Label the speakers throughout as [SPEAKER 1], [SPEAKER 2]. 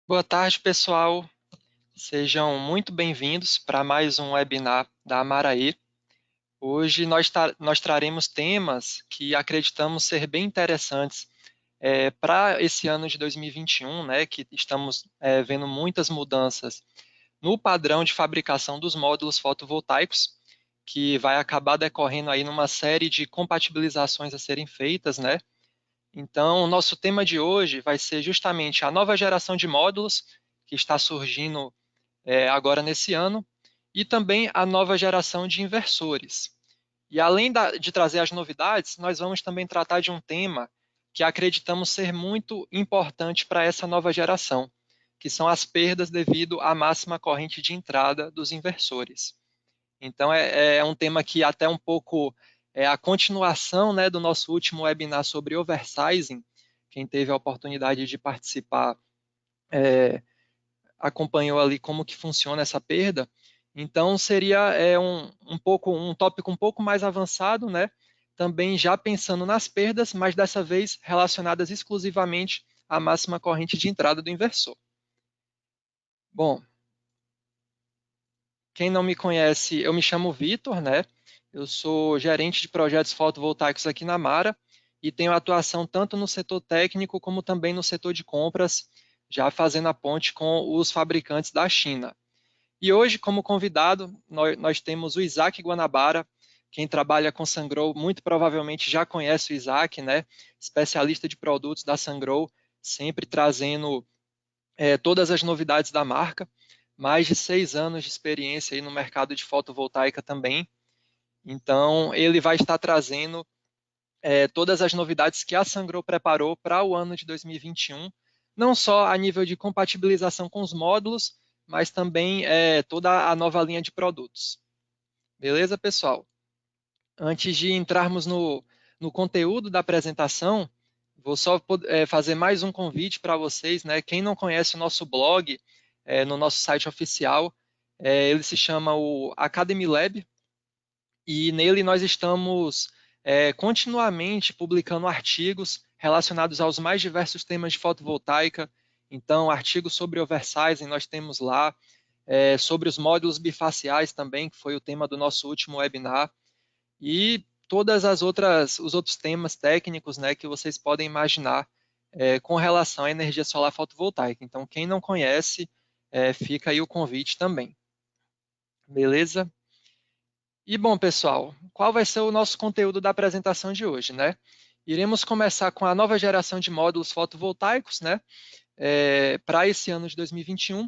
[SPEAKER 1] Boa tarde, pessoal. Sejam muito bem-vindos para mais um webinar da Amaraê. Hoje nós traremos temas que acreditamos ser bem interessantes para esse ano de 2021, né, que estamos vendo muitas mudanças no padrão de fabricação dos módulos fotovoltaicos, que vai acabar decorrendo aí numa série de compatibilizações a serem feitas, né? Então, o nosso tema de hoje vai ser justamente a nova geração de módulos que está surgindo agora nesse ano, e também a nova geração de inversores. E além de trazer as novidades, nós vamos também tratar de um tema que acreditamos ser muito importante para essa nova geração, que são as perdas devido à máxima corrente de entrada dos inversores. Então, é um tema que até um pouco é a continuação, né, do nosso último webinar sobre oversizing. Quem teve a oportunidade de participar acompanhou ali como que funciona essa perda. Então seria um tópico um pouco mais avançado, né? Também já pensando nas perdas, mas dessa vez relacionadas exclusivamente à máxima corrente de entrada do inversor. Bom, quem não me conhece, eu me chamo Vitor, né? Eu sou gerente de projetos fotovoltaicos aqui na Mara e tenho atuação tanto no setor técnico como também no setor de compras, já fazendo a ponte com os fabricantes da China. E hoje, como convidado, nós temos o Isaac Guanabara. Quem trabalha com Sungrow muito provavelmente já conhece o Isaac, né? Especialista de produtos da Sungrow, sempre trazendo todas as novidades da marca. Mais de 6 anos de experiência aí no mercado de fotovoltaica também. Então, ele vai estar trazendo todas as novidades que a Sungrow preparou para o ano de 2021, não só a nível de compatibilização com os módulos, mas também toda a nova linha de produtos. Beleza, pessoal? Antes de entrarmos no conteúdo da apresentação, vou só fazer mais um convite para vocês, né? Quem não conhece o nosso blog, no nosso site oficial, ele se chama o Academy Lab, e nele nós estamos continuamente publicando artigos relacionados aos mais diversos temas de fotovoltaica. Então, artigos sobre oversizing nós temos lá, sobre os módulos bifaciais também, que foi o tema do nosso último webinar, e todas os outros temas técnicos, né, que vocês podem imaginar com relação à energia solar fotovoltaica. Então, quem não conhece, fica aí o convite também. Beleza? E bom, pessoal, qual vai ser o nosso conteúdo da apresentação de hoje, né? Iremos começar com a nova geração de módulos fotovoltaicos, né? Para esse ano de 2021.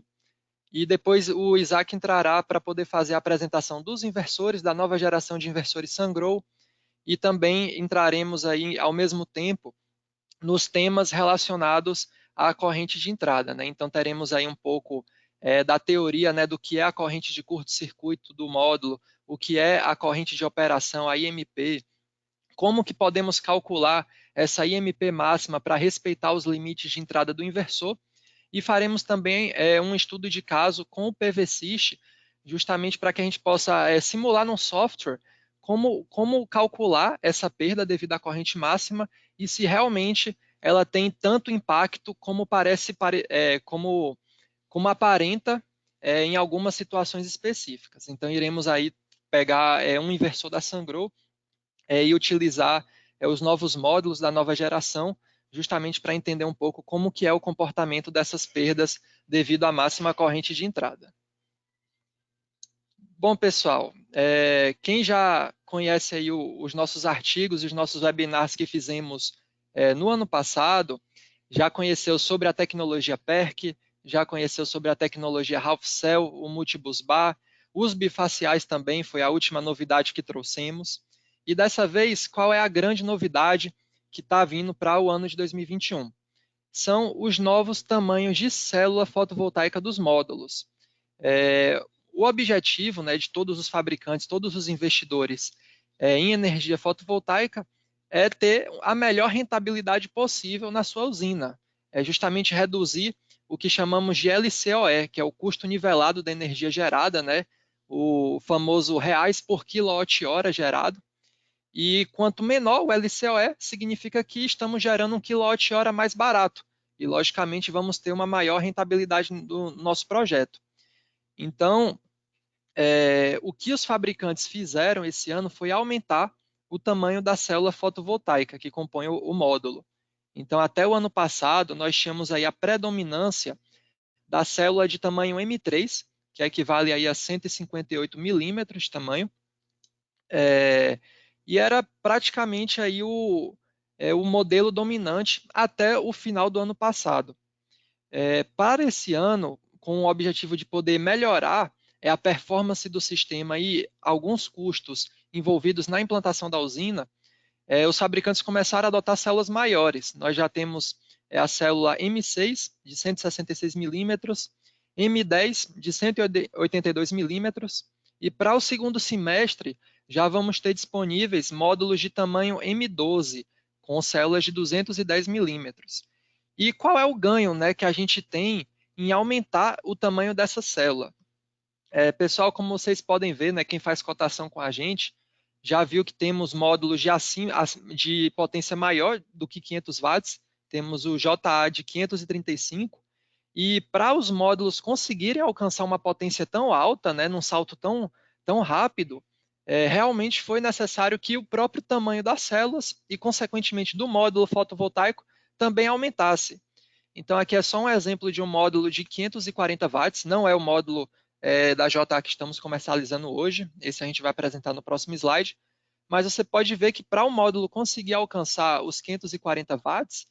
[SPEAKER 1] E depois o Isaac entrará para poder fazer a apresentação dos inversores, da nova geração de inversores Sungrow, e também entraremos aí ao mesmo tempo nos temas relacionados à corrente de entrada, né? Então teremos aí um pouco da teoria, né, do que é a corrente de curto-circuito do módulo, o que é a corrente de operação, a IMP, como que podemos calcular essa IMP máxima para respeitar os limites de entrada do inversor, e faremos também um estudo de caso com o PVSys, justamente para que a gente possa simular num software como calcular essa perda devido à corrente máxima e se realmente ela tem tanto impacto como como aparenta em algumas situações específicas. Então iremos aí pegar um inversor da Sungrow e utilizar os novos módulos da nova geração, justamente para entender um pouco como que é o comportamento dessas perdas devido à máxima corrente de entrada. Bom, pessoal, quem já conhece aí os nossos artigos e os nossos webinars que fizemos no ano passado, já conheceu sobre a tecnologia PERC, já conheceu sobre a tecnologia Half Cell, o Multibus Bar, os bifaciais também foi a última novidade que trouxemos. E dessa vez, qual é a grande novidade que está vindo para o ano de 2021? São os novos tamanhos de célula fotovoltaica dos módulos. O objetivo, né, de todos os fabricantes, todos os investidores em energia fotovoltaica é ter a melhor rentabilidade possível na sua usina. É justamente reduzir o que chamamos de LCOE, que é o custo nivelado da energia gerada, né, o famoso reais por quilowatt-hora gerado. E quanto menor o LCOE, significa que estamos gerando um quilowatt-hora mais barato. e, logicamente, vamos ter uma maior rentabilidade do nosso projeto. Então, o que os fabricantes fizeram esse ano foi aumentar o tamanho da célula fotovoltaica que compõe o módulo. Então, até o ano passado, nós tínhamos aí a predominância da célula de tamanho M3, que equivale aí a 158 milímetros de tamanho, e era praticamente aí o modelo dominante até o final do ano passado. Para esse ano, com o objetivo de poder melhorar a performance do sistema e alguns custos envolvidos na implantação da usina, os fabricantes começaram a adotar células maiores. Nós já temos a célula M6 de 166 milímetros, M10 de 182 milímetros, e para o segundo semestre já vamos ter disponíveis módulos de tamanho M12 com células de 210 milímetros. E qual é o ganho, né, que a gente tem em aumentar o tamanho dessa célula? Pessoal, como vocês podem ver, né, quem faz cotação com a gente, já viu que temos módulos de potência maior do que 500 watts, temos o JA de 535, e para os módulos conseguirem alcançar uma potência tão alta, né, num salto tão rápido, realmente foi necessário que o próprio tamanho das células e, consequentemente, do módulo fotovoltaico também aumentasse. Então, aqui é só um exemplo de um módulo de 540 watts, não é o módulo da JA que estamos comercializando hoje, esse a gente vai apresentar no próximo slide, mas você pode ver que para o módulo conseguir alcançar os 540 watts,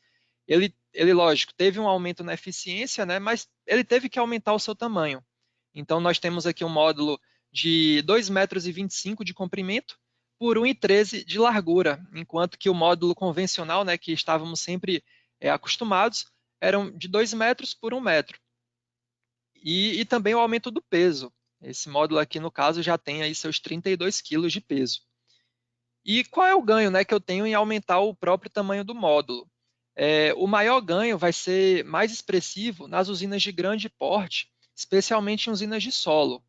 [SPEAKER 1] lógico, teve um aumento na eficiência, né, mas ele teve que aumentar o seu tamanho. Então, nós temos aqui um módulo de 2,25 metros de comprimento por 1,13 de largura, enquanto que o módulo convencional, né, que estávamos sempre acostumados, eram de 2 metros por 1 metro. E também o aumento do peso. Esse módulo aqui, no caso, já tem aí seus 32 quilos de peso. E qual é o ganho, né, que eu tenho em aumentar o próprio tamanho do módulo? O maior ganho vai ser mais expressivo nas usinas de grande porte, especialmente em usinas de solo.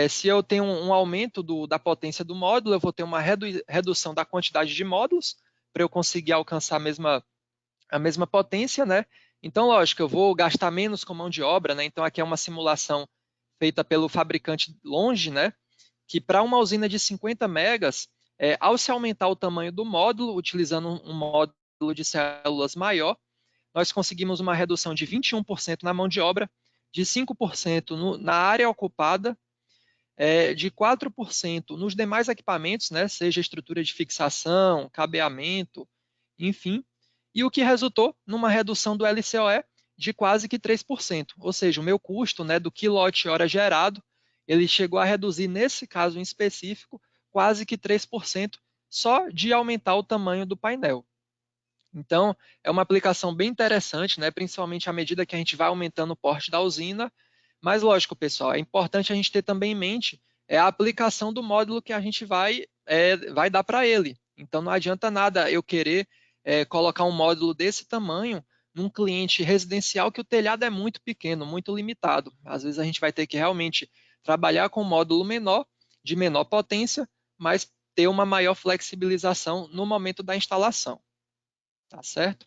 [SPEAKER 1] Se eu tenho um aumento da potência do módulo, eu vou ter uma redução da quantidade de módulos para eu conseguir alcançar a mesma potência, né? Então, lógico, eu vou gastar menos com mão de obra, né? Então, aqui é uma simulação feita pelo fabricante longe, né? Que para uma usina de 50 megas, ao se aumentar o tamanho do módulo, utilizando um módulo de células maior, nós conseguimos uma redução de 21% na mão de obra, de 5% na área ocupada, de 4% nos demais equipamentos, né? Seja estrutura de fixação, cabeamento, enfim, e o que resultou numa redução do LCOE de quase que 3%. Ou seja, o meu custo, né, do quilowatt-hora gerado, ele chegou a reduzir, nesse caso em específico, quase que 3% só de aumentar o tamanho do painel. Então, é uma aplicação bem interessante, né, principalmente à medida que a gente vai aumentando o porte da usina. Mas, lógico, pessoal, é importante a gente ter também em mente a aplicação do módulo que a gente vai dar para ele. Então, não adianta nada eu querer colocar um módulo desse tamanho num cliente residencial que o telhado é muito pequeno, muito limitado. Às vezes a gente vai ter que realmente trabalhar com um módulo menor, de menor potência, mas ter uma maior flexibilização no momento da instalação. Tá certo?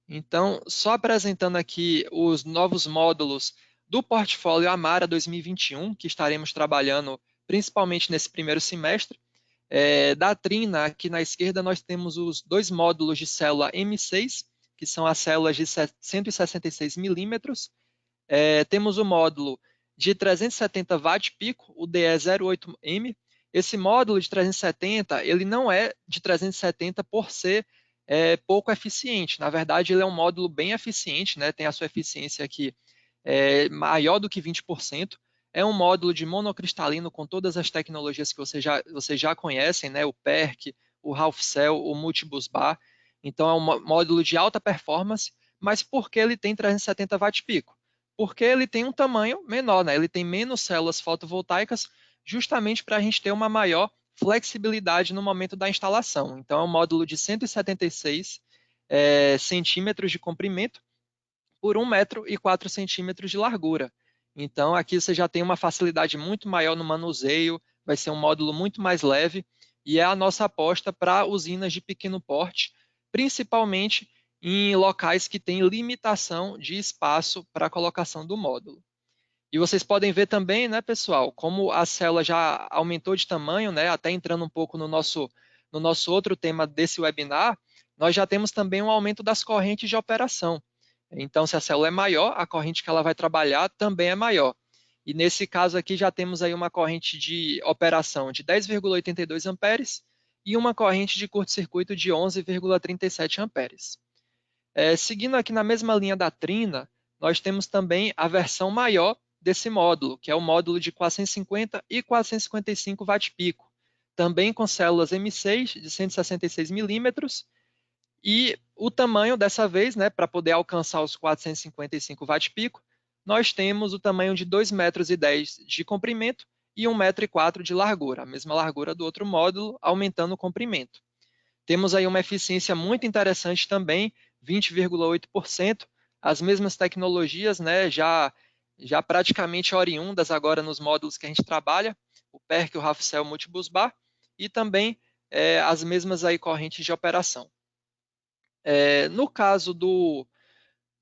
[SPEAKER 1] Então, só apresentando aqui os novos módulos do portfólio Amara 2021, que estaremos trabalhando principalmente nesse primeiro semestre. Da Trina, aqui na esquerda, nós temos os dois módulos de célula M6, que são as células de 166 milímetros. Temos o módulo de 370 watt pico, o DE08M. Esse módulo de 370, ele não é de 370 por ser pouco eficiente. Na verdade, ele é um módulo bem eficiente, né? Tem a sua eficiência aqui maior do que 20%. É um módulo de monocristalino com todas as tecnologias que vocês já conhecem, né? O PERC, o Half Cell, o Multibus Bar. Então, é um módulo de alta performance, mas por que ele tem 370 watt pico? Porque ele tem um tamanho menor, né? Ele tem menos células fotovoltaicas, justamente para a gente ter uma maior flexibilidade no momento da instalação. Então, é um módulo de 176 centímetros de comprimento por 1 metro e 4 centímetros de largura. Então, aqui você já tem uma facilidade muito maior no manuseio, vai ser um módulo muito mais leve, e é a nossa aposta para usinas de pequeno porte, principalmente em locais que têm limitação de espaço para a colocação do módulo. E vocês podem ver também, né, pessoal, como a célula já aumentou de tamanho, né, até entrando um pouco no nosso outro tema desse webinar, nós já temos também um aumento das correntes de operação. Então, se a célula é maior, a corrente que ela vai trabalhar também é maior. E nesse caso aqui já temos aí uma corrente de operação de 10,82 amperes e uma corrente de curto-circuito de 11,37 amperes. Seguindo aqui na mesma linha da trina, nós temos também a versão maior desse módulo, que é o módulo de 450 e 455 watt-pico, também com células M6 de 166 milímetros, e o tamanho dessa vez, né, para poder alcançar os 455 watt-pico, nós temos o tamanho de 2,10 metros de comprimento e 1,04 m de largura, a mesma largura do outro módulo, aumentando o comprimento. Temos aí uma eficiência muito interessante também, 20,8%, as mesmas tecnologias, né, já praticamente oriundas agora nos módulos que a gente trabalha, o PERC, o Rafcell, o Multibusbar, e também as mesmas aí correntes de operação. No caso do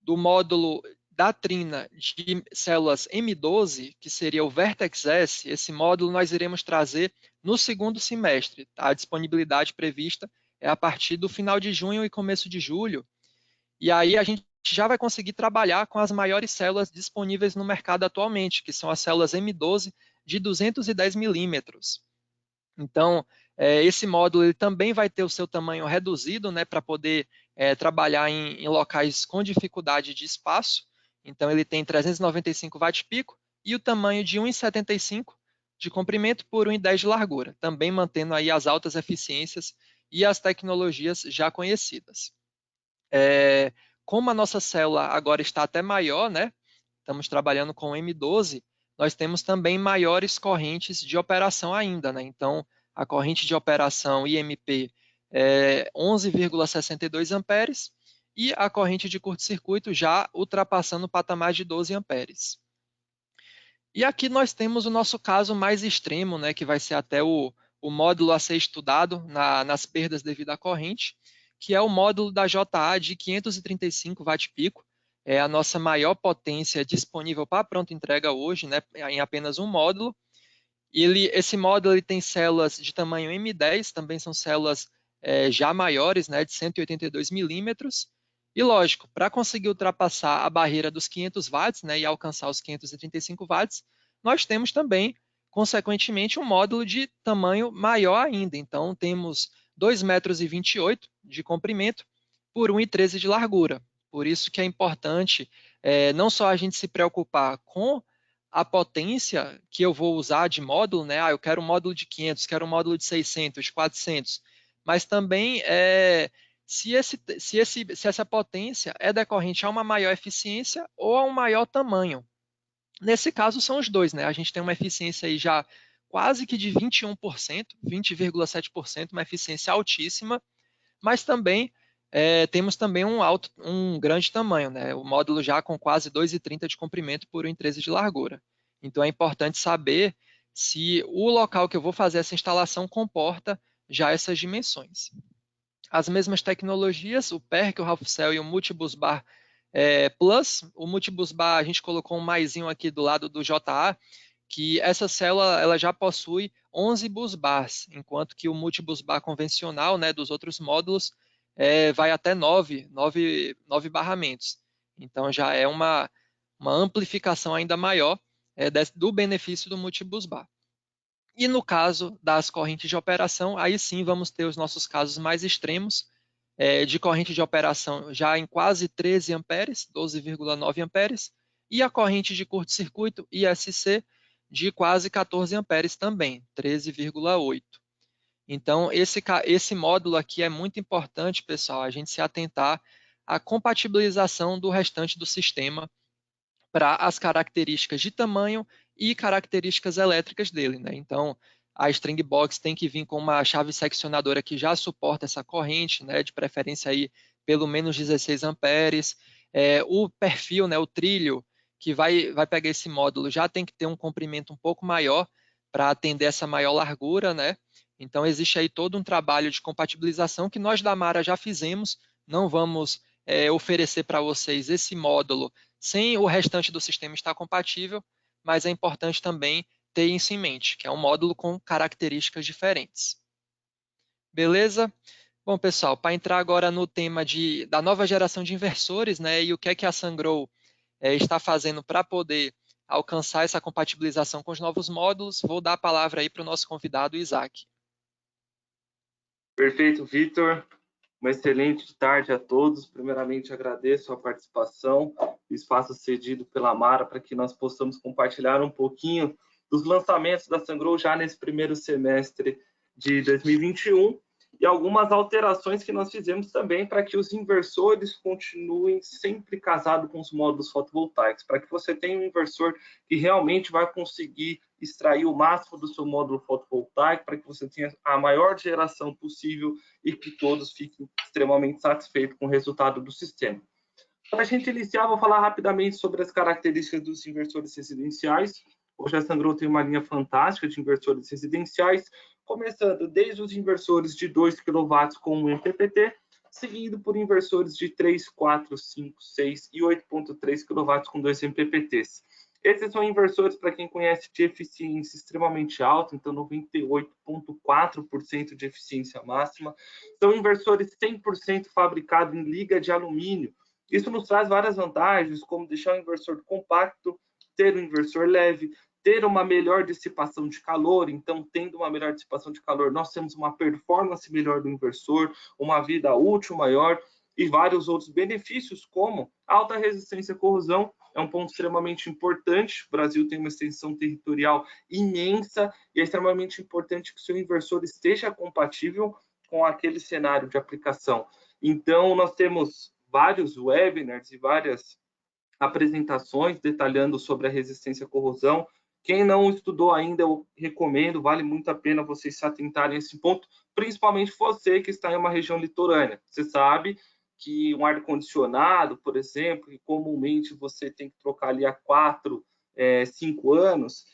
[SPEAKER 1] módulo da trina de células M12, que seria o Vertex S, esse módulo nós iremos trazer no segundo semestre. Tá? A disponibilidade prevista é a partir do final de junho e começo de julho. E aí a gente já vai conseguir trabalhar com as maiores células disponíveis no mercado atualmente, que são as células M12 de 210 milímetros. Então, esse módulo ele também vai ter o seu tamanho reduzido, né, para poder trabalhar em locais com dificuldade de espaço. Então, ele tem 395 watt-pico e o tamanho de 1,75 de comprimento por 1,10 de largura, também mantendo aí as altas eficiências e as tecnologias já conhecidas. Como a nossa célula agora está até maior, né, estamos trabalhando com M12, nós temos também maiores correntes de operação ainda, né? Então, a corrente de operação IMP é 11,62 amperes e a corrente de curto-circuito já ultrapassando o patamar de 12 amperes. E aqui nós temos o nosso caso mais extremo, né, que vai ser até o módulo a ser estudado nas perdas devido à corrente, que é o módulo da JA de 535 watt-pico, é a nossa maior potência disponível para pronta entrega hoje, né, em apenas um módulo. Esse módulo ele tem células de tamanho M10, também são células já maiores, né, de 182 milímetros. E lógico, para conseguir ultrapassar a barreira dos 500 watts, né, e alcançar os 535 watts, nós temos também, consequentemente, um módulo de tamanho maior ainda. Então, temos 2,28 metros de comprimento por 1,13 de largura. Por isso que é importante não só a gente se preocupar com a potência que eu vou usar de módulo, né? Eu quero um módulo de 500, quero um módulo de 600, 400, mas também se essa potência é decorrente a uma maior eficiência ou a um maior tamanho. Nesse caso são os dois, né? A gente tem uma eficiência aí já quase que de 21%, 20,7%, uma eficiência altíssima, mas também temos também um grande tamanho, né? O módulo já com quase 2,30 de comprimento por 1,13 de largura. Então é importante saber se o local que eu vou fazer essa instalação comporta já essas dimensões. As mesmas tecnologias, o PERC, o Rafcell e o Multibusbar Plus. O Multibusbar a gente colocou um maisinho aqui do lado do JA, que essa célula ela já possui 11 busbars, enquanto que o Multibusbar convencional, né, dos outros módulos, vai até 9 barramentos. Então já é uma amplificação ainda maior do benefício do Multibusbar. E no caso das correntes de operação, aí sim vamos ter os nossos casos mais extremos, de corrente de operação já em quase 13 amperes, 12,9 amperes, e a corrente de curto-circuito, ISC, de quase 14 amperes também, 13,8. Então, esse módulo aqui é muito importante, pessoal, a gente se atentar à compatibilização do restante do sistema para as características de tamanho e características elétricas dele, né? Então, a string box tem que vir com uma chave seccionadora que já suporta essa corrente, né? De preferência aí pelo menos 16 amperes. O perfil, né? O trilho que vai pegar esse módulo já tem que ter um comprimento um pouco maior para atender essa maior largura, né? Então, existe aí todo um trabalho de compatibilização que nós da Mara já fizemos, não vamos oferecer para vocês esse módulo sem o restante do sistema estar compatível, mas é importante também ter isso em mente, que é um módulo com características diferentes. Beleza? Bom, pessoal, para entrar agora no tema da nova geração de inversores, né, e o que é que a Sungrow está fazendo para poder alcançar essa compatibilização com os novos módulos, vou dar a palavra aí para o nosso convidado, Isaac.
[SPEAKER 2] Perfeito, Vitor. Uma excelente tarde a todos. Primeiramente, agradeço a participação, o espaço cedido pela Mara para que nós possamos compartilhar um pouquinho dos lançamentos da Sungrow já nesse primeiro semestre de 2021 e algumas alterações que nós fizemos também para que os inversores continuem sempre casados com os módulos fotovoltaicos, para que você tenha um inversor que realmente vai conseguir extrair o máximo do seu módulo fotovoltaico, para que você tenha a maior geração possível e que todos fiquem extremamente satisfeitos com o resultado do sistema. Para a gente iniciar, vou falar rapidamente sobre as características dos inversores residenciais. Hoje a Sungrow tem uma linha fantástica de inversores residenciais, começando desde os inversores de 2 kW com um MPPT, seguindo por inversores de 3, 4, 5, 6 e 8,3 kW com 2 MPPTs. Esses são inversores, para quem conhece, de eficiência extremamente alta, então 98,4% de eficiência máxima. São inversores 100% fabricados em liga de alumínio. Isso nos traz várias vantagens, como deixar o inversor compacto, ter um inversor leve, ter uma melhor dissipação de calor. Então, tendo uma melhor dissipação de calor, nós temos uma performance melhor do inversor, uma vida útil maior e vários outros benefícios, como alta resistência à corrosão. É um ponto extremamente importante. O Brasil tem uma extensão territorial imensa e é extremamente importante que o seu inversor esteja compatível com aquele cenário de aplicação. Então, nós temos vários webinars e várias apresentações detalhando sobre a resistência à corrosão. Quem não estudou ainda, eu recomendo, vale muito a pena vocês se atentarem a esse ponto, principalmente você que está em uma região litorânea. Você sabe que um ar-condicionado, por exemplo, que comumente você tem que trocar ali há 4, 5 anos,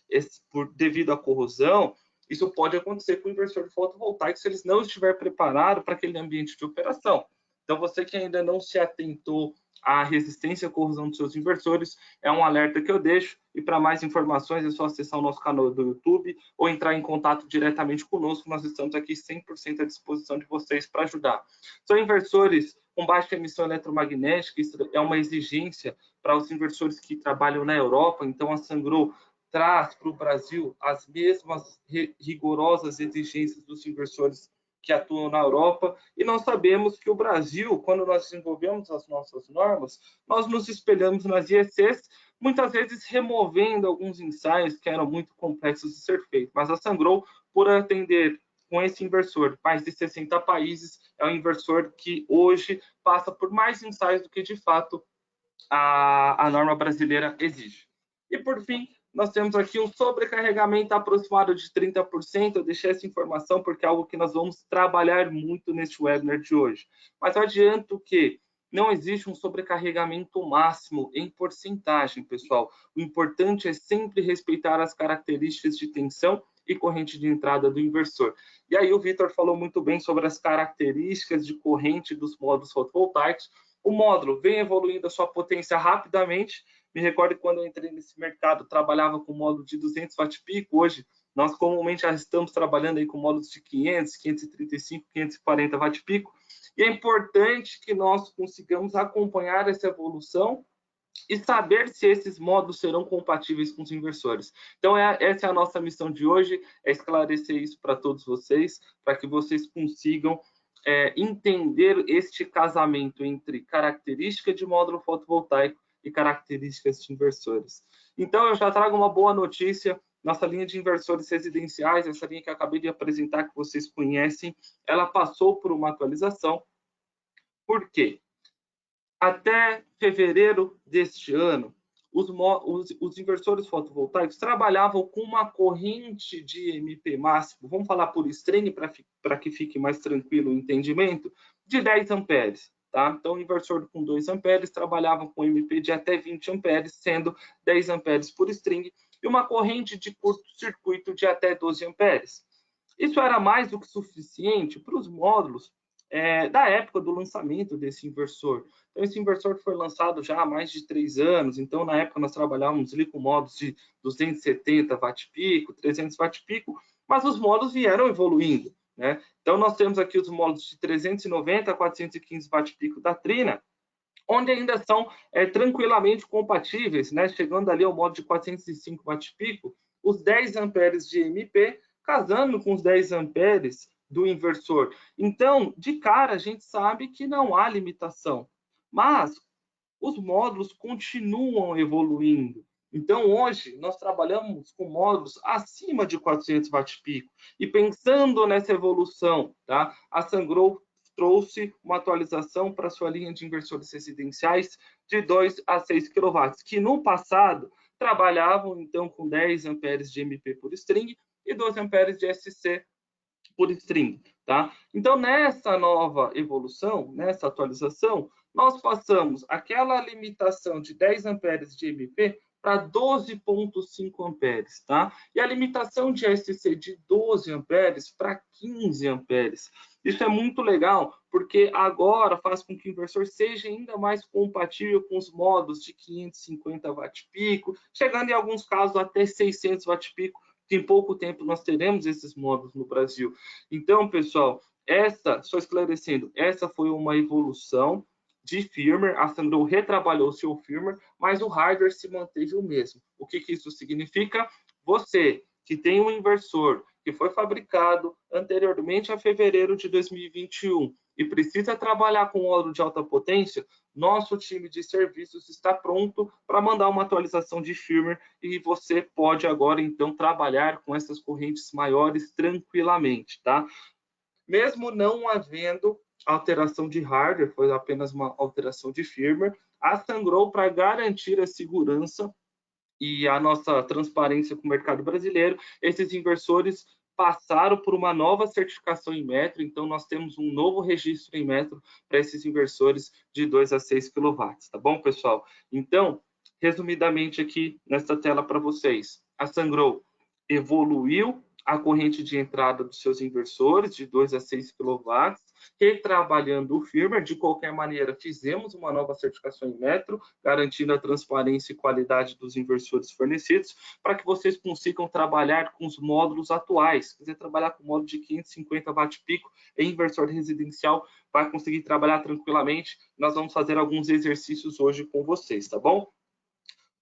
[SPEAKER 2] devido à corrosão, isso pode acontecer com o inversor de fotovoltaico se eles não estiver preparado para aquele ambiente de operação. Então, você que ainda não se atentou à resistência à corrosão dos seus inversores, é um alerta que eu deixo. E para mais informações é só acessar o nosso canal do YouTube ou entrar em contato diretamente conosco. Nós estamos aqui 100% à disposição de vocês para ajudar. São inversores com baixa emissão eletromagnética, isso é uma exigência para os inversores que trabalham na Europa. Então, a Sungrow traz para o Brasil as mesmas rigorosas exigências dos inversores que atuam na Europa, e nós sabemos que o Brasil, quando nós desenvolvemos as nossas normas, nós nos espelhamos nas IECs, muitas vezes removendo alguns ensaios que eram muito complexos de ser feitos. Mas a Sungrow, por atender com esse inversor mais de 60 países, é um inversor que hoje passa por mais ensaios do que, de fato, a norma brasileira exige. E, por fim, nós temos aqui um sobrecarregamento aproximado de 30%. Eu deixei essa informação porque é algo que nós vamos trabalhar muito neste webinar de hoje. Mas eu adianto que não existe um sobrecarregamento máximo em porcentagem, pessoal. O importante é sempre respeitar as características de tensão e corrente de entrada do inversor. E aí o Vitor falou muito bem sobre as características de corrente dos módulos fotovoltaicos. O módulo vem evoluindo a sua potência rapidamente. Me recordo que quando eu entrei nesse mercado, trabalhava com módulo de 200 watt-pico. Hoje, nós comumente já estamos trabalhando aí com módulos de 500, 535, 540 watt-pico. E é importante que nós consigamos acompanhar essa evolução e saber se esses módulos serão compatíveis com os inversores. Então, essa é a nossa missão de hoje, é esclarecer isso para todos vocês, para que vocês consigam entender este casamento entre característica de módulo fotovoltaico e características de inversores. Então, eu já trago uma boa notícia. Nossa linha de inversores residenciais, essa linha que eu acabei de apresentar, que vocês conhecem, ela passou por uma atualização. Por quê? Até fevereiro deste ano, os inversores fotovoltaicos trabalhavam com uma corrente de MP máximo, vamos falar por string para que fique mais tranquilo o entendimento, de 10 amperes. Tá? Então, o inversor com 2 amperes trabalhava com MP de até 20 amperes, sendo 10 amperes por string, e uma corrente de curto-circuito de até 12 amperes. Isso era mais do que suficiente para os módulos da época do lançamento desse inversor. Então, esse inversor foi lançado já há mais de 3 anos, então, na época, nós trabalhávamos ali com modos de 270 watt-pico, 300 watt-pico, mas os modos vieram evoluindo, né? Então, nós temos aqui os modos de 390 a 415 watt-pico da Trina, onde ainda são tranquilamente compatíveis, né? Chegando ali ao modo de 405 watt-pico, os 10 amperes de MP, casando com os 10 amperes do inversor. Então, de cara, a gente sabe que não há limitação, mas os módulos continuam evoluindo. Então, hoje, nós trabalhamos com módulos acima de 400 watt-pico. E pensando nessa evolução, tá? A Sungrow trouxe uma atualização para sua linha de inversores residenciais de 2 a 6 kW, que no passado trabalhavam, então, com 10 amperes de MP por string e 12 amperes de SC por string, tá? Então, nessa nova evolução, nessa atualização, nós passamos aquela limitação de 10 amperes de MP para 12,5 amperes, tá? E a limitação de SC de 12 amperes para 15 amperes. Isso é muito legal, porque agora faz com que o inversor seja ainda mais compatível com os modos de 550 watt-pico, chegando em alguns casos até 600 watt-pico, que em pouco tempo nós teremos esses modos no Brasil. Então, pessoal, só esclarecendo, essa foi uma evolução de firmware, a Sungrow retrabalhou seu firmware, mas o hardware se manteve o mesmo. O que isso significa? Você que tem um inversor que foi fabricado anteriormente a fevereiro de 2021 e precisa trabalhar com módulo de alta potência, nosso time de serviços está pronto para mandar uma atualização de firmware e você pode agora, então, trabalhar com essas correntes maiores tranquilamente, tá? Mesmo não havendo alteração de hardware, foi apenas uma alteração de firmware, a Sungrow, para garantir a segurança e a nossa transparência com o mercado brasileiro, esses inversores passaram por uma nova certificação em metro, então nós temos um novo registro em metro para esses inversores de 2 a 6 kW, tá bom, pessoal? Então, resumidamente aqui nesta tela para vocês, a Sungrow evoluiu a corrente de entrada dos seus inversores de 2 a 6 kW, retrabalhando o firmware. De qualquer maneira, fizemos uma nova certificação em metro, garantindo a transparência e qualidade dos inversores fornecidos, para que vocês consigam trabalhar com os módulos atuais. Se quiser trabalhar com o módulo de 550 watt-pico em inversor residencial, vai conseguir trabalhar tranquilamente. Nós vamos fazer alguns exercícios hoje com vocês, tá bom?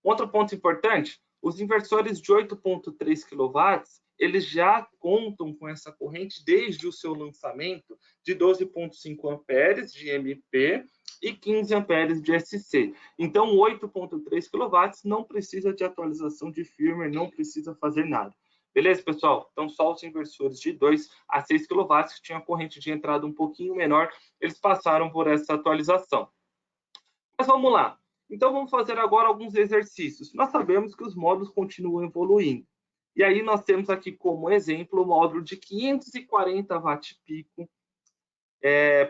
[SPEAKER 2] Outro ponto importante, os inversores de 8,3 kW, eles já contam com essa corrente desde o seu lançamento de 12,5 amperes de MP e 15 amperes de SC. Então, 8,3 kW não precisa de atualização de firmware, não precisa fazer nada. Beleza, pessoal? Então, só os inversores de 2 a 6 kW, que tinham a corrente de entrada um pouquinho menor, eles passaram por essa atualização. Mas vamos lá. Então, vamos fazer agora alguns exercícios. Nós sabemos que os módulos continuam evoluindo. E aí, nós temos aqui como exemplo o módulo de 540 watt-pico,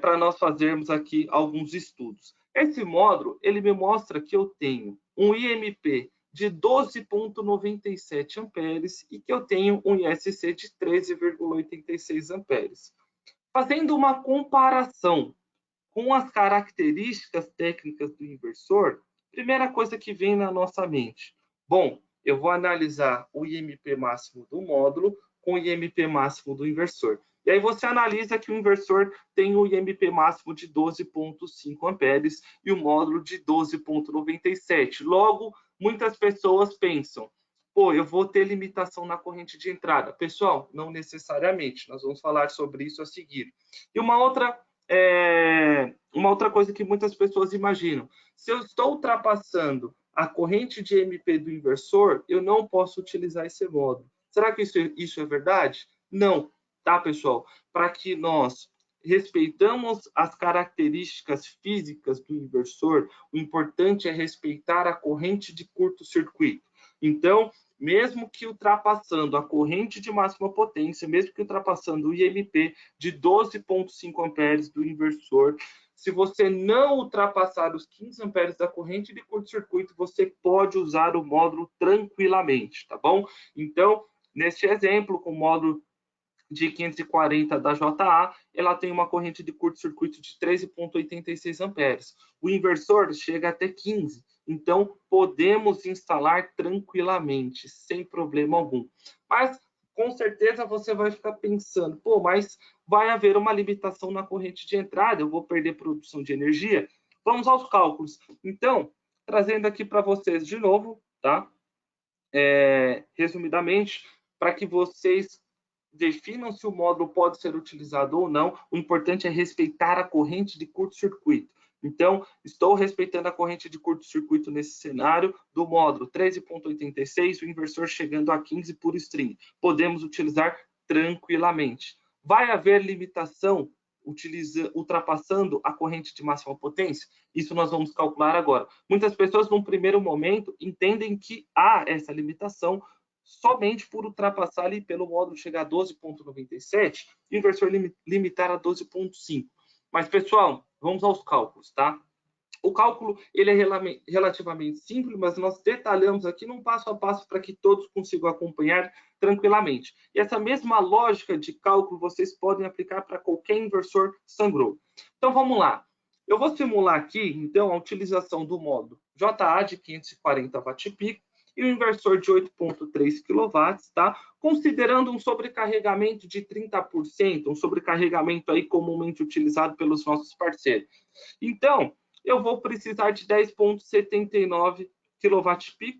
[SPEAKER 2] para nós fazermos aqui alguns estudos. Esse módulo, ele me mostra que eu tenho um IMP de 12,97 amperes e que eu tenho um ISC de 13,86 amperes. Fazendo uma comparação com as características técnicas do inversor, primeira coisa que vem na nossa mente. Bom, eu vou analisar o IMP máximo do módulo com o IMP máximo do inversor. E aí você analisa que o inversor tem o IMP máximo de 12,5 amperes e o módulo de 12,97. Logo, muitas pessoas pensam, pô, eu vou ter limitação na corrente de entrada. Pessoal, não necessariamente. Nós vamos falar sobre isso a seguir. E uma outra coisa que muitas pessoas imaginam. Se eu estou ultrapassando a corrente de MP do inversor, eu não posso utilizar esse módulo. Será que isso é verdade? Não, tá, pessoal? Para que nós respeitamos as características físicas do inversor, o importante é respeitar a corrente de curto-circuito. Então, mesmo que ultrapassando a corrente de máxima potência, mesmo que ultrapassando o IMP de 12,5 amperes do inversor, se você não ultrapassar os 15 amperes da corrente de curto-circuito, você pode usar o módulo tranquilamente, tá bom? Então, neste exemplo, com o módulo de 540 da JA, ela tem uma corrente de curto-circuito de 13,86 amperes. O inversor chega até 15, então podemos instalar tranquilamente, sem problema algum. Mas, com certeza, você vai ficar pensando, pô, mas vai haver uma limitação na corrente de entrada, eu vou perder produção de energia? Vamos aos cálculos. Então, trazendo aqui para vocês de novo, tá? Resumidamente, para que vocês definam se o módulo pode ser utilizado ou não, o importante é respeitar a corrente de curto-circuito. Então, estou respeitando a corrente de curto-circuito nesse cenário do módulo 13,86, o inversor chegando a 15 por string. Podemos utilizar tranquilamente. Vai haver limitação ultrapassando a corrente de máxima potência? Isso nós vamos calcular agora. Muitas pessoas, num primeiro momento, entendem que há essa limitação somente por ultrapassar ali pelo módulo chegar a 12,97 e o inversor limitar a 12,5. Mas, pessoal, vamos aos cálculos, tá? O cálculo ele é relativamente simples, mas nós detalhamos aqui num passo a passo para que todos consigam acompanhar tranquilamente. E essa mesma lógica de cálculo vocês podem aplicar para qualquer inversor Sungrow. Então, vamos lá. Eu vou simular aqui, então, a utilização do módulo JA de 540 Wp e o inversor de 8,3 kW, tá? Considerando um sobrecarregamento de 30%, um sobrecarregamento aí comumente utilizado pelos nossos parceiros. Então, eu vou precisar de 10,79 kWp,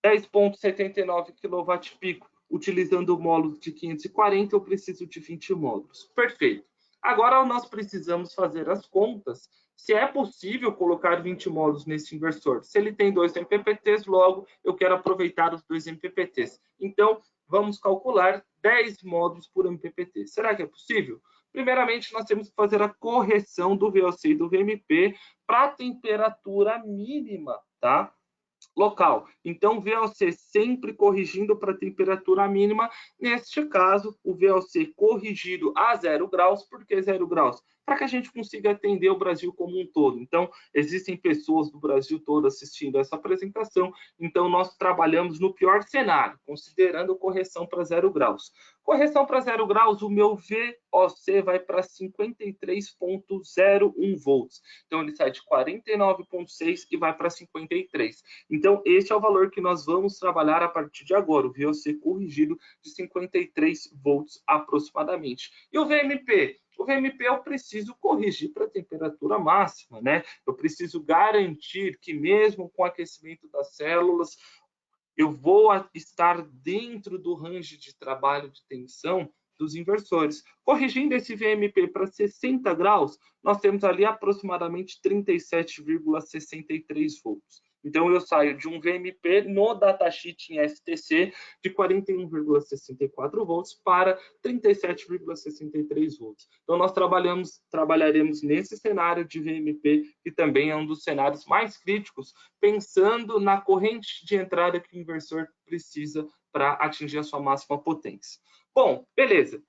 [SPEAKER 2] 10,79 kWp, utilizando o módulo de 540, eu preciso de 20 módulos. Perfeito. Agora nós precisamos fazer as contas, se é possível colocar 20 módulos nesse inversor. Se ele tem 2 MPPTs, logo eu quero aproveitar os 2 MPPTs. Então, vamos calcular 10 módulos por MPPT. Será que é possível? Primeiramente, nós temos que fazer a correção do VOC e do VMP para a temperatura mínima, tá? Local. Então, VOC sempre corrigindo para a temperatura mínima. Neste caso, o VOC corrigido a 0 graus. Por que 0 graus? Para que a gente consiga atender o Brasil como um todo. Então, existem pessoas do Brasil todo assistindo essa apresentação. Então, nós trabalhamos no pior cenário, considerando correção para 0 graus. Correção para 0 graus, o meu VOC vai para 53,01 volts. Então, ele sai de 49,6 e vai para 53. Então, esse é o valor que nós vamos trabalhar a partir de agora, o VOC corrigido de 53 volts aproximadamente. E o VMP? O VMP eu preciso corrigir para a temperatura máxima, né? Eu preciso garantir que mesmo com o aquecimento das células, eu vou estar dentro do range de trabalho de tensão dos inversores. Corrigindo esse VMP para 60 graus, nós temos ali aproximadamente 37,63 volts. Então, eu saio de um VMP no datasheet em STC de 41,64 volts para 37,63 volts. Então, nós trabalharemos nesse cenário de VMP, que também é um dos cenários mais críticos, pensando na corrente de entrada que o inversor precisa para atingir a sua máxima potência. Bom, beleza.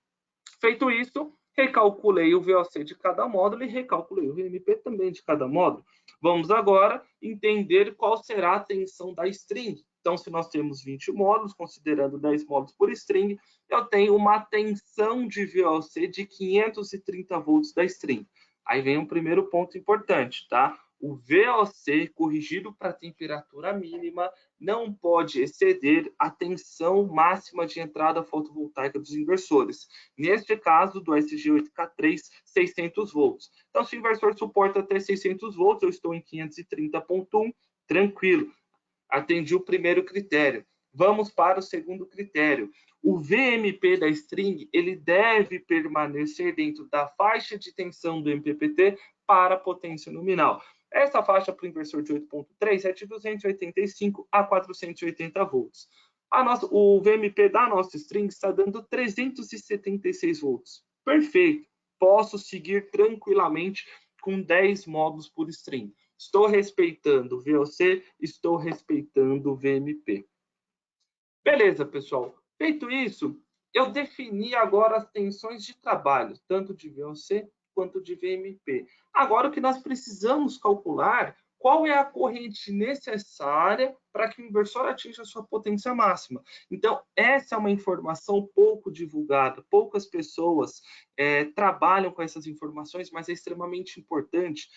[SPEAKER 2] Feito isso, recalculei o VOC de cada módulo e recalculei o VMP também de cada módulo. Vamos agora entender qual será a tensão da string. Então, se nós temos 20 módulos, considerando 10 módulos por string, eu tenho uma tensão de VOC de 530 volts da string. Aí vem um primeiro ponto importante, tá? O VOC corrigido para a temperatura mínima não pode exceder a tensão máxima de entrada fotovoltaica dos inversores. Neste caso, do SG8K3, 600 volts. Então, se o inversor suporta até 600 volts, eu estou em 530,1, tranquilo. Atendi o primeiro critério. Vamos para o segundo critério. O VMP da string ele deve permanecer dentro da faixa de tensão do MPPT para a potência nominal. Essa faixa para o inversor de 8.3 é de 285 a 480 volts. O VMP da nossa string está dando 376 volts. Perfeito. Posso seguir tranquilamente com 10 módulos por string. Estou respeitando o VOC, estou respeitando o VMP. Beleza, pessoal. Feito isso, eu defini agora as tensões de trabalho, tanto de VOC quanto de VMP. Agora, o que nós precisamos calcular, qual é a corrente necessária para que o inversor atinja a sua potência máxima. Então, essa é uma informação pouco divulgada, poucas pessoas trabalham com essas informações, mas é extremamente importante.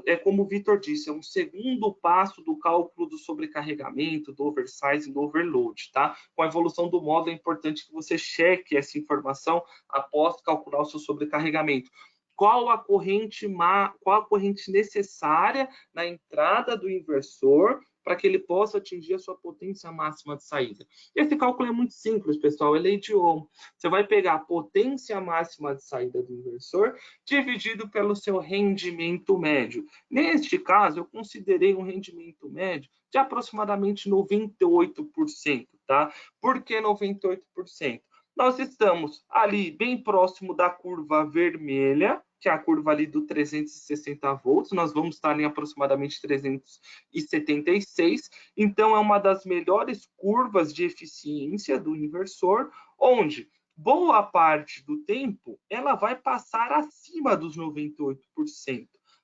[SPEAKER 2] É como o Vitor disse, é um segundo passo do cálculo do sobrecarregamento, do oversize e do overload, tá? Com a evolução do módulo, é importante que você cheque essa informação após calcular o seu sobrecarregamento. Qual a corrente necessária na entrada do inversor para que ele possa atingir a sua potência máxima de saída. Esse cálculo é muito simples, pessoal, é lei de Ohm. Você vai pegar a potência máxima de saída do inversor dividido pelo seu rendimento médio. Neste caso, eu considerei um rendimento médio de aproximadamente 98%, tá? Por que 98%? Nós estamos ali bem próximo da curva vermelha, que é a curva ali do 360 volts, nós vamos estar em aproximadamente 376, então é uma das melhores curvas de eficiência do inversor, onde boa parte do tempo ela vai passar acima dos 98%.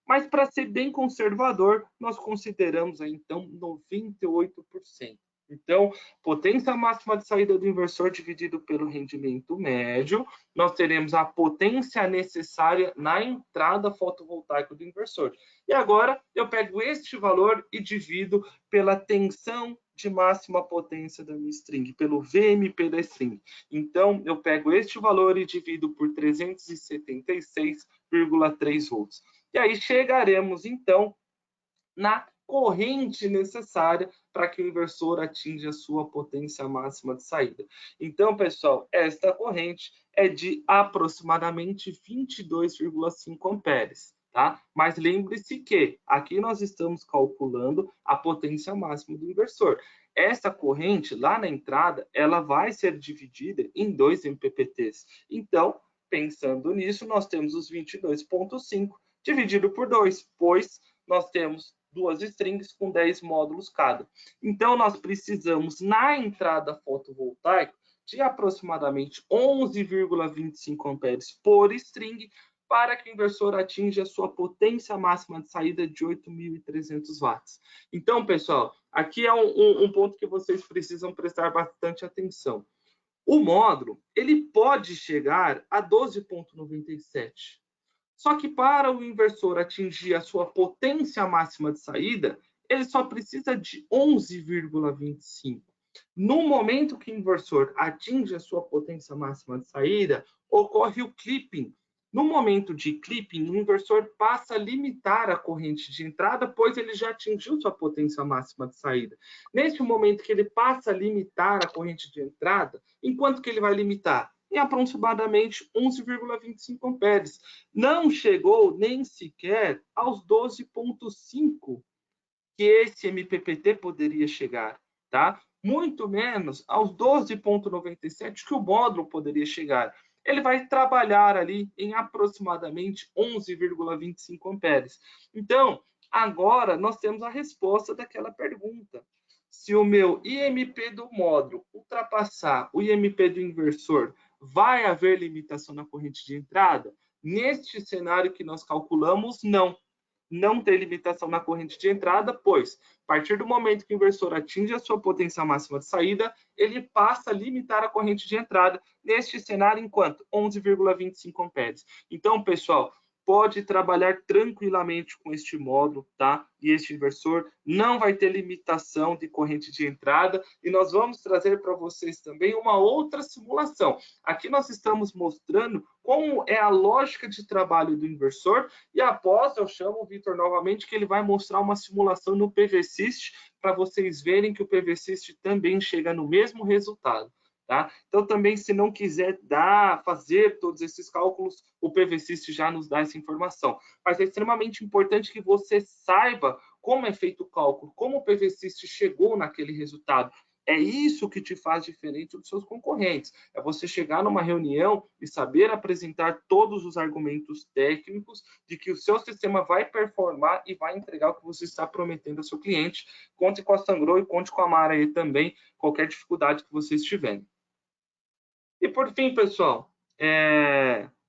[SPEAKER 2] Mas para ser bem conservador, nós consideramos aí, então 98%. Então, potência máxima de saída do inversor dividido pelo rendimento médio, nós teremos a potência necessária na entrada fotovoltaica do inversor. E agora, eu pego este valor e divido pela tensão de máxima potência da minha string, pelo VMP da string. Então, eu pego este valor e divido por 376,3 volts. E aí chegaremos, então, na corrente necessária para que o inversor atinja a sua potência máxima de saída. Então, pessoal, esta corrente é de aproximadamente 22,5 amperes, tá? Mas lembre-se que aqui nós estamos calculando a potência máxima do inversor. Essa corrente, lá na entrada, ela vai ser dividida em 2 MPPTs. Então, pensando nisso, nós temos os 22,5 dividido por 2, pois nós temos duas strings com 10 módulos cada. Então, nós precisamos, na entrada fotovoltaica, de aproximadamente 11,25 amperes por string, para que o inversor atinja a sua potência máxima de saída de 8.300 watts. Então, pessoal, aqui é um ponto que vocês precisam prestar bastante atenção. O módulo, ele pode chegar a 12,97. Só que para o inversor atingir a sua potência máxima de saída, ele só precisa de 11,25. No momento que o inversor atinge a sua potência máxima de saída, ocorre o clipping. No momento de clipping, o inversor passa a limitar a corrente de entrada, pois ele já atingiu sua potência máxima de saída. Neste momento que ele passa a limitar a corrente de entrada, enquanto que ele vai limitar? Em aproximadamente 11,25 amperes. Não chegou nem sequer aos 12,5 que esse MPPT poderia chegar, tá? Muito menos aos 12,97 que o módulo poderia chegar. Ele vai trabalhar ali em aproximadamente 11,25 amperes. Então, agora nós temos a resposta daquela pergunta. Se o meu IMP do módulo ultrapassar o IMP do inversor, vai haver limitação na corrente de entrada? Neste cenário que nós calculamos, não. Não tem limitação na corrente de entrada, pois, a partir do momento que o inversor atinge a sua potência máxima de saída, ele passa a limitar a corrente de entrada neste cenário enquanto 11,25 amperes. Então, pessoal, pode trabalhar tranquilamente com este módulo, tá? E este inversor não vai ter limitação de corrente de entrada. E nós vamos trazer para vocês também uma outra simulação. Aqui nós estamos mostrando como é a lógica de trabalho do inversor. E após eu chamo o Vitor novamente, que ele vai mostrar uma simulação no PVSys para vocês verem que o PVSys também chega no mesmo resultado. Tá? Então, também, se não quiser fazer todos esses cálculos, o PVSys já nos dá essa informação. Mas é extremamente importante que você saiba como é feito o cálculo, como o PVSys chegou naquele resultado. É isso que te faz diferente dos seus concorrentes. É você chegar numa reunião e saber apresentar todos os argumentos técnicos de que o seu sistema vai performar e vai entregar o que você está prometendo ao seu cliente. Conte com a Sungrow e conte com a Mara aí também, qualquer dificuldade que vocês tiverem. E por fim, pessoal,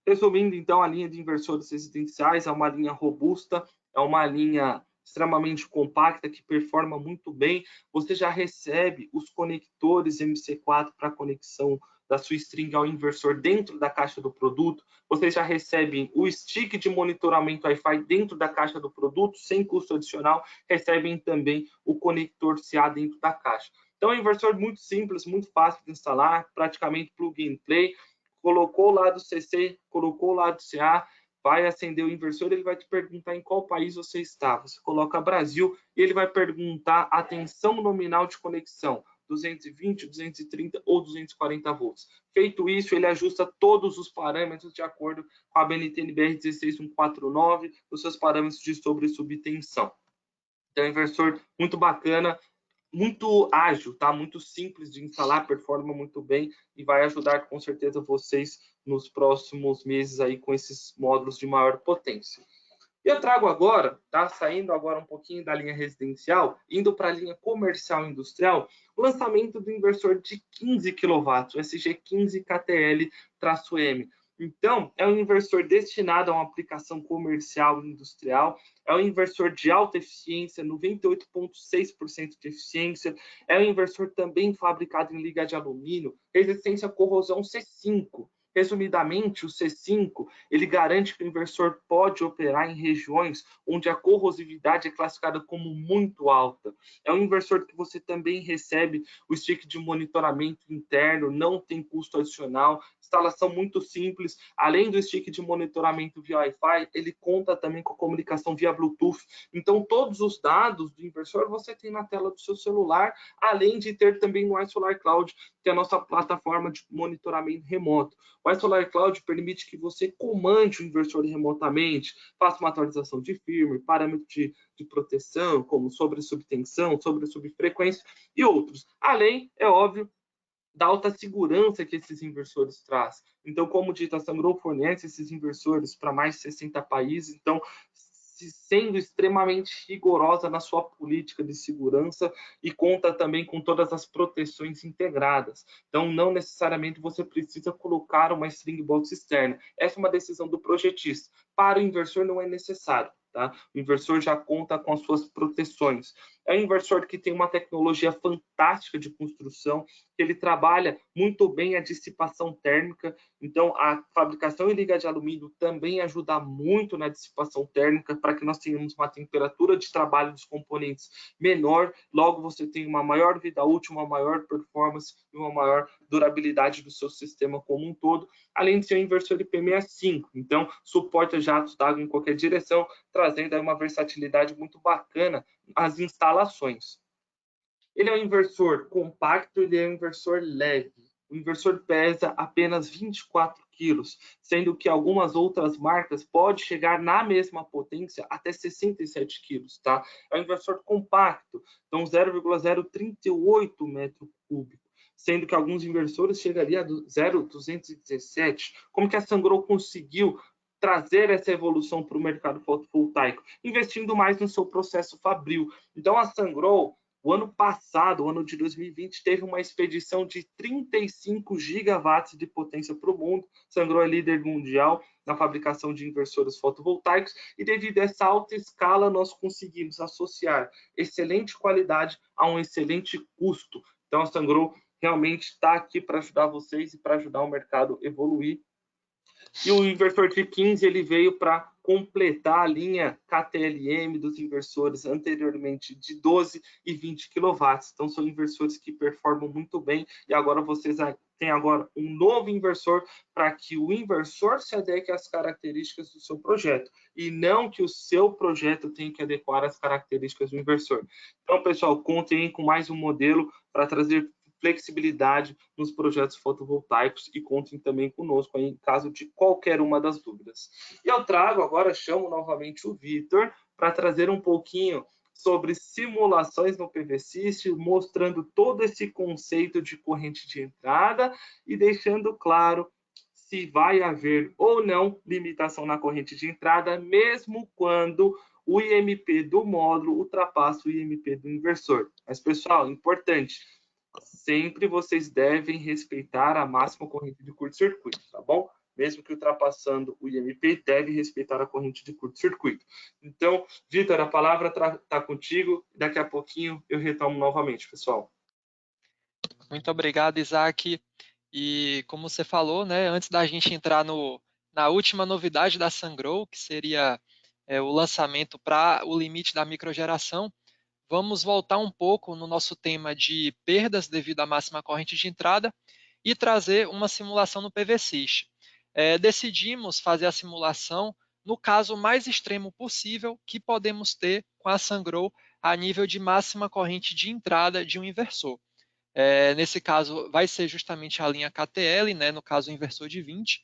[SPEAKER 2] resumindo então, a linha de inversores residenciais é uma linha robusta, é uma linha extremamente compacta, que performa muito bem. Você já recebe os conectores MC4 para conexão da sua string ao inversor dentro da caixa do produto. Vocês já recebem o stick de monitoramento Wi-Fi dentro da caixa do produto, sem custo adicional. Recebem também o conector CA dentro da caixa. Então, é um inversor muito simples, muito fácil de instalar, praticamente plug and play. Colocou lá do CC, colocou lá do CA, vai acender o inversor, ele vai te perguntar em qual país você está. Você coloca Brasil e ele vai perguntar a tensão nominal de conexão, 220, 230 ou 240 volts. Feito isso, ele ajusta todos os parâmetros de acordo com a BNT-NBR 16149, os seus parâmetros de sobre e subtensão. Então, é um inversor muito bacana, muito ágil, tá? Muito simples de instalar, performa muito bem e vai ajudar com certeza vocês nos próximos meses aí com esses módulos de maior potência. E eu trago agora, tá? Saindo agora um pouquinho da linha residencial, indo para a linha comercial e industrial, o lançamento do inversor de 15 kW, o SG15KTL-M. Então, é um inversor destinado a uma aplicação comercial e industrial, é um inversor de alta eficiência, 98,6% de eficiência, é um inversor também fabricado em liga de alumínio, resistência à corrosão C5. Resumidamente, o C5 ele garante que o inversor pode operar em regiões onde a corrosividade é classificada como muito alta. É um inversor que você também recebe o stick de monitoramento interno, não tem custo adicional, instalação muito simples. Além do stick de monitoramento via Wi-Fi, ele conta também com a comunicação via Bluetooth. Então, todos os dados do inversor você tem na tela do seu celular, além de ter também no iSolar Cloud, que é a nossa plataforma de monitoramento remoto. O iSolar Cloud permite que você comande o inversor remotamente, faça uma atualização de firmware, parâmetros de proteção, como sobre subtensão, sobre subfrequência e outros. Além, é óbvio, da alta segurança que esses inversores trazem. Então, como dito, a Sungrow fornece esses inversores para mais de 60 países, então, sendo extremamente rigorosa na sua política de segurança e conta também com todas as proteções integradas. Então, não necessariamente você precisa colocar uma string box externa. Essa é uma decisão do projetista. Para o inversor não é necessário. Tá? O inversor já conta com as suas proteções. É um inversor que tem uma tecnologia fantástica de construção, que ele trabalha muito bem a dissipação térmica, então a fabricação em liga de alumínio também ajuda muito na dissipação térmica para que nós tenhamos uma temperatura de trabalho dos componentes menor, logo você tem uma maior vida útil, uma maior performance e uma maior durabilidade do seu sistema como um todo, além de ser um inversor IP65, então suporta jatos d'água em qualquer direção, trazendo aí uma versatilidade muito bacana às instalações. Ele é um inversor compacto, ele é um inversor leve. O inversor pesa apenas 24 quilos, sendo que algumas outras marcas podem chegar na mesma potência até 67 quilos, tá? É um inversor compacto, então 0,038 metro cúbico, sendo que alguns inversores chegariam a 0,217. Como que a Sungrow conseguiu trazer essa evolução para o mercado fotovoltaico? Investindo mais no seu processo fabril. Então, a Sungrow, o ano passado, o ano de 2020, teve uma expedição de 35 gigawatts de potência para o mundo. Sungrow é líder mundial na fabricação de inversores fotovoltaicos e devido a essa alta escala, nós conseguimos associar excelente qualidade a um excelente custo. Então, a Sungrow realmente está aqui para ajudar vocês e para ajudar o mercado a evoluir. E o inversor de 15 ele veio para completar a linha KTLM dos inversores anteriormente de 12 e 20 kW. Então, são inversores que performam muito bem e agora vocês têm agora um novo inversor para que o inversor se adeque às características do seu projeto e não que o seu projeto tenha que adequar às características do inversor. Então, pessoal, contem com mais um modelo para trazer flexibilidade nos projetos fotovoltaicos e contem também conosco em caso de qualquer uma das dúvidas. E eu trago agora, chamo novamente o Vitor para trazer um pouquinho sobre simulações no PV-System, mostrando todo esse conceito de corrente de entrada e deixando claro se vai haver ou não limitação na corrente de entrada, mesmo quando o IMP do módulo ultrapassa o IMP do inversor. Mas, pessoal, importante, sempre vocês devem respeitar a máxima corrente de curto-circuito, tá bom? mesmo que ultrapassando o IMP, deve respeitar a corrente de curto-circuito. Então, Vitor, a palavra está contigo. Daqui a pouquinho eu retomo novamente, pessoal.
[SPEAKER 1] Muito obrigado, Isaac. E como você falou, né, antes da gente entrar na última novidade da Sungrow, que seria o lançamento para o limite da microgeração, vamos voltar um pouco no nosso tema de perdas devido à máxima corrente de entrada e trazer uma simulação no PVSys. Decidimos fazer a simulação no caso mais extremo possível que podemos ter com a Sungrow a nível de máxima corrente de entrada de um inversor. Nesse caso, vai ser justamente a linha KTL, né, no caso o inversor de 20,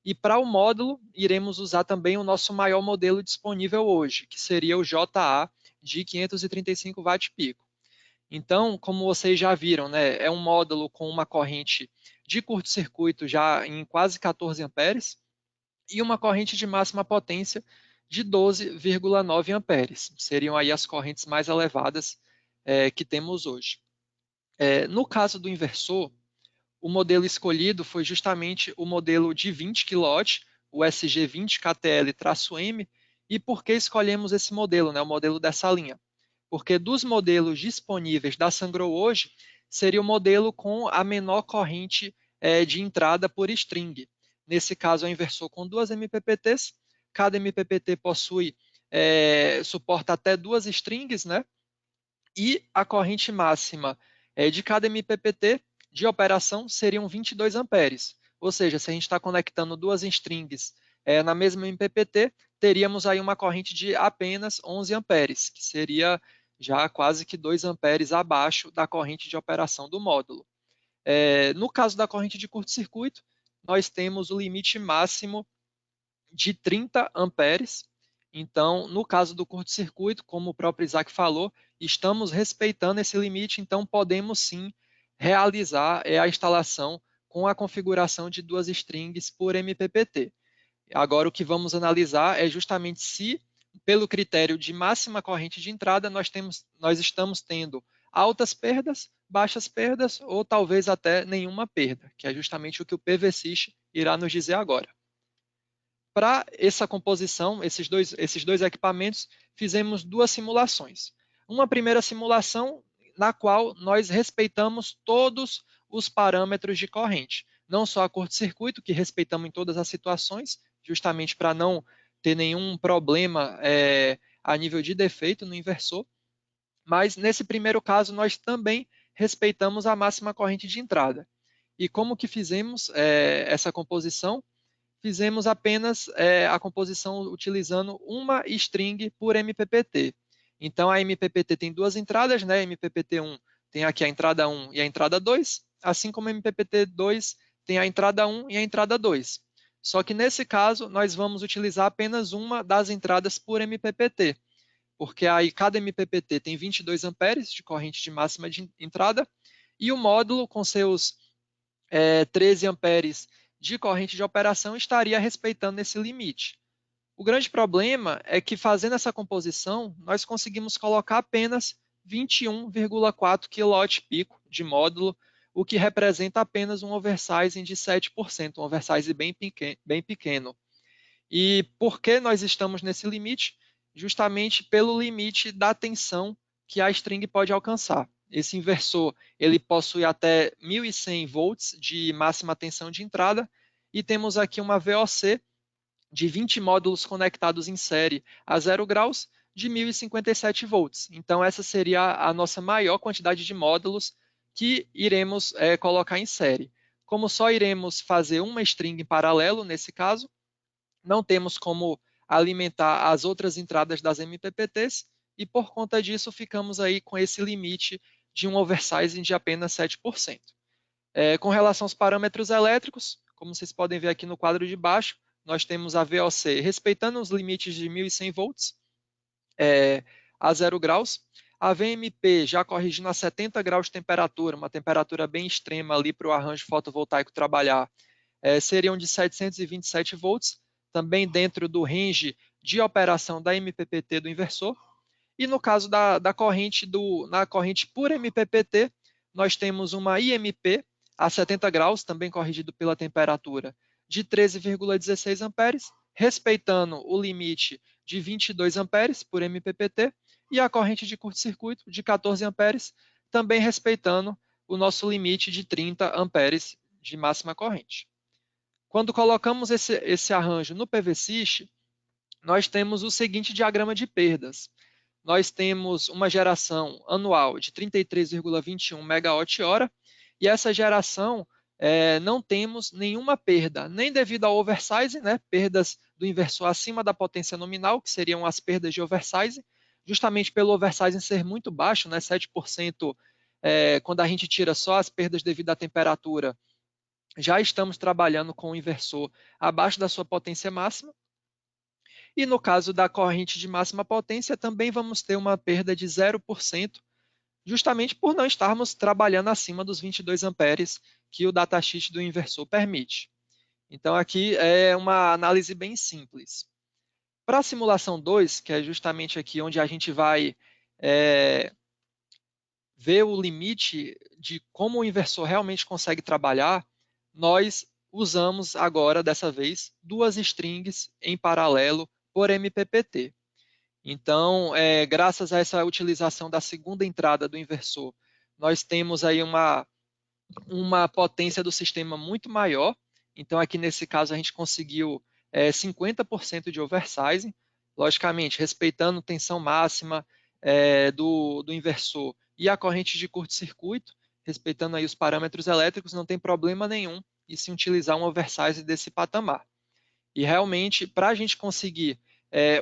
[SPEAKER 1] e para o módulo, iremos usar também o nosso maior modelo disponível hoje, que seria o JA de 535 watt-pico. Então, como vocês já viram, né, é um módulo com uma corrente de curto-circuito já em quase 14 amperes e uma corrente de máxima potência de 12,9 amperes. Seriam aí as correntes mais elevadas que temos hoje. No caso do inversor, o modelo escolhido foi justamente o modelo de 20 kW, o SG20KTL-M. E por que escolhemos esse modelo, né, o modelo dessa linha? Porque dos modelos disponíveis da Sungrow hoje, seria o modelo com a menor corrente de entrada por string. Nesse caso, é um inversor com 2 MPPTs. Cada MPPT suporta até 2 strings, né? E a corrente máxima de cada MPPT de operação seriam 22 amperes. Ou seja, se a gente está conectando 2 strings na mesma MPPT, teríamos aí uma corrente de apenas 11 amperes, que seria já quase que 2 amperes abaixo da corrente de operação do módulo. No caso da corrente de curto-circuito, nós temos o limite máximo de 30 amperes. Então, no caso do curto-circuito, como o próprio Isaac falou, estamos respeitando esse limite, então podemos sim realizar a instalação com a configuração de 2 strings por MPPT. Agora, o que vamos analisar é justamente se, pelo critério de máxima corrente de entrada, nós estamos tendo altas perdas, baixas perdas ou talvez até nenhuma perda, que é justamente o que o PVSys irá nos dizer agora. Para essa composição, esses dois equipamentos, fizemos 2 simulações. Uma primeira simulação na qual nós respeitamos todos os parâmetros de corrente, não só a curto-circuito, que respeitamos em todas as situações, justamente para não ter nenhum problema a nível de defeito no inversor, mas nesse primeiro caso nós também respeitamos a máxima corrente de entrada. E como que fizemos essa composição? Fizemos apenas a composição utilizando uma string por MPPT. Então, a MPPT tem 2 entradas, né? MPPT1 tem aqui a entrada 1 e a entrada 2, assim como a MPPT2 tem a entrada 1 e a entrada 2. Só que nesse caso, nós vamos utilizar apenas uma das entradas por MPPT, porque aí cada MPPT tem 22 amperes de corrente de máxima de entrada e o módulo com seus 13 amperes de corrente de operação estaria respeitando esse limite. O grande problema é que fazendo essa composição, nós conseguimos colocar apenas 21,4 kW-pico de módulo, o que representa apenas um oversizing de 7%, um oversize bem pequeno. E por que nós estamos nesse limite? Justamente pelo limite da tensão que a string pode alcançar. Esse inversor ele possui até 1.100 volts de máxima tensão de entrada e temos aqui uma VOC de 20 módulos conectados em série a 0 graus de 1.057 volts. Então essa seria a nossa maior quantidade de módulos que iremos colocar em série. Como só iremos fazer uma string em paralelo nesse caso, não temos como alimentar as outras entradas das MPPTs e por conta disso ficamos aí com esse limite de um oversizing de apenas 7%. Com relação aos parâmetros elétricos, como vocês podem ver aqui no quadro de baixo, nós temos a VOC respeitando os limites de 1.100 volts a 0 graus, a VMP já corrigindo a 70 graus de temperatura, uma temperatura bem extrema ali para o arranjo fotovoltaico trabalhar, seriam de 727 volts, também dentro do range de operação da MPPT do inversor. E no caso da corrente, na corrente por MPPT, nós temos uma IMP a 70 graus, também corrigido pela temperatura, de 13,16 amperes, respeitando o limite de 22 amperes por MPPT, e a corrente de curto-circuito de 14 amperes, também respeitando o nosso limite de 30 amperes de máxima corrente. Quando colocamos esse arranjo no PVSys, nós temos o seguinte diagrama de perdas. Nós temos uma geração anual de 33,21 megawatt-hora, e essa geração não temos nenhuma perda, nem devido ao oversize, né, perdas do inversor acima da potência nominal, que seriam as perdas de oversize, justamente pelo oversize ser muito baixo, né, 7%, quando a gente tira só as perdas devido à temperatura, já estamos trabalhando com o inversor abaixo da sua potência máxima. E no caso da corrente de máxima potência, também vamos ter uma perda de 0%, justamente por não estarmos trabalhando acima dos 22 amperes que o datasheet do inversor permite. Então, aqui é uma análise bem simples. Para a simulação 2, que é justamente aqui onde a gente vai ver o limite de como o inversor realmente consegue trabalhar, nós usamos agora, dessa vez, duas strings em paralelo por MPPT. Então, graças a essa utilização da segunda entrada do inversor, nós temos aí uma potência do sistema muito maior. Então, aqui nesse caso, a gente conseguiu 50% de oversize, logicamente, respeitando tensão máxima do inversor e a corrente de curto-circuito, respeitando aí os parâmetros elétricos, não tem problema nenhum em se utilizar um oversize desse patamar. E realmente, para a gente conseguir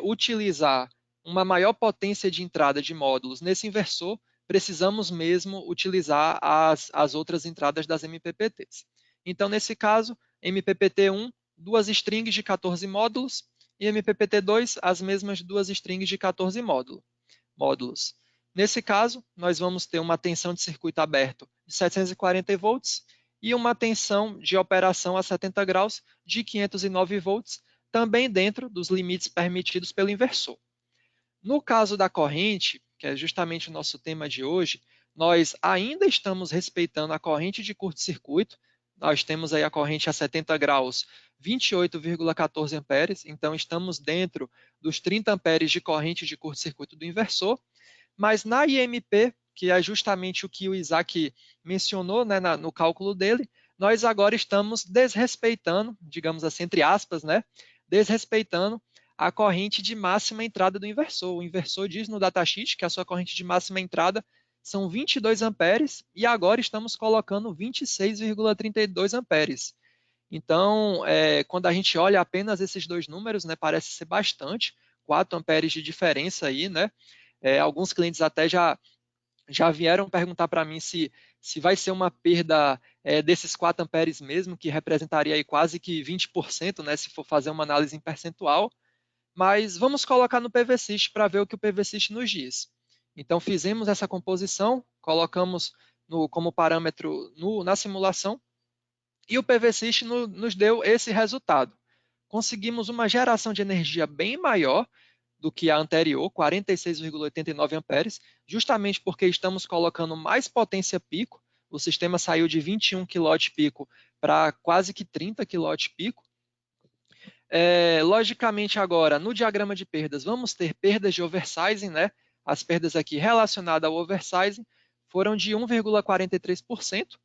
[SPEAKER 1] utilizar uma maior potência de entrada de módulos nesse inversor, precisamos mesmo utilizar as outras entradas das MPPTs. Então, nesse caso, MPPT1, duas strings de 14 módulos, e MPPT2, as mesmas duas strings de 14 módulos. Nesse caso, nós vamos ter uma tensão de circuito aberto de 740 volts e uma tensão de operação a 70 graus de 509 volts, também dentro dos limites permitidos pelo inversor. No caso da corrente, que é justamente o nosso tema de hoje, nós ainda estamos respeitando a corrente de curto-circuito. Nós temos aí a corrente a 70 graus, 28,14 amperes, então estamos dentro dos 30 amperes de corrente de curto-circuito do inversor, mas na IMP, que é justamente o que o Isaac mencionou, né, no cálculo dele, nós agora estamos desrespeitando, digamos assim, entre aspas, né, desrespeitando a corrente de máxima entrada do inversor. O inversor diz no datasheet que a sua corrente de máxima entrada são 22 amperes e agora estamos colocando 26,32 amperes. Então, quando a gente olha apenas esses dois números, né, parece ser bastante, 4 amperes de diferença aí, né? Alguns clientes até já vieram perguntar para mim se vai ser uma perda desses 4 amperes mesmo, que representaria aí quase que 20%, né, se for fazer uma análise em percentual. Mas vamos colocar no PVSys para ver o que o PVSys nos diz. Então, fizemos essa composição, colocamos como parâmetro na simulação, e o PVSys nos deu esse resultado. Conseguimos uma geração de energia bem maior do que a anterior, 46,89 amperes, justamente porque estamos colocando mais potência pico. O sistema saiu de 21 kW pico para quase que 30 kW pico. Logicamente, agora, no diagrama de perdas, vamos ter perdas de oversizing, né? As perdas aqui relacionadas ao oversizing foram de 1,43%,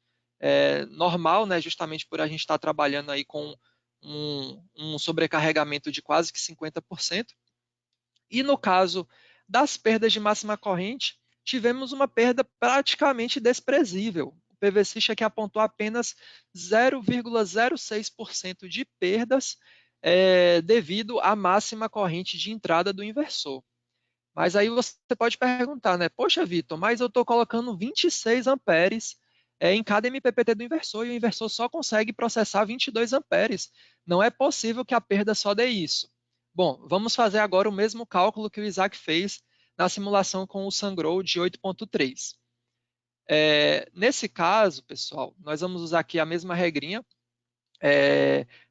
[SPEAKER 1] normal, né? Justamente por a gente estar trabalhando aí com um sobrecarregamento de quase que 50%. E no caso das perdas de máxima corrente, tivemos uma perda praticamente desprezível. O PVSys aqui apontou apenas 0,06% de perdas devido à máxima corrente de entrada do inversor. Mas aí você pode perguntar, né? Poxa, Vitor, mas eu estou colocando 26 amperes em cada MPPT do inversor e o inversor só consegue processar 22 amperes. Não é possível que a perda só dê isso. Bom, vamos fazer agora o mesmo cálculo que o Isaac fez na simulação com o Sungrow de 8.3. Nesse caso, pessoal, nós vamos usar aqui a mesma regrinha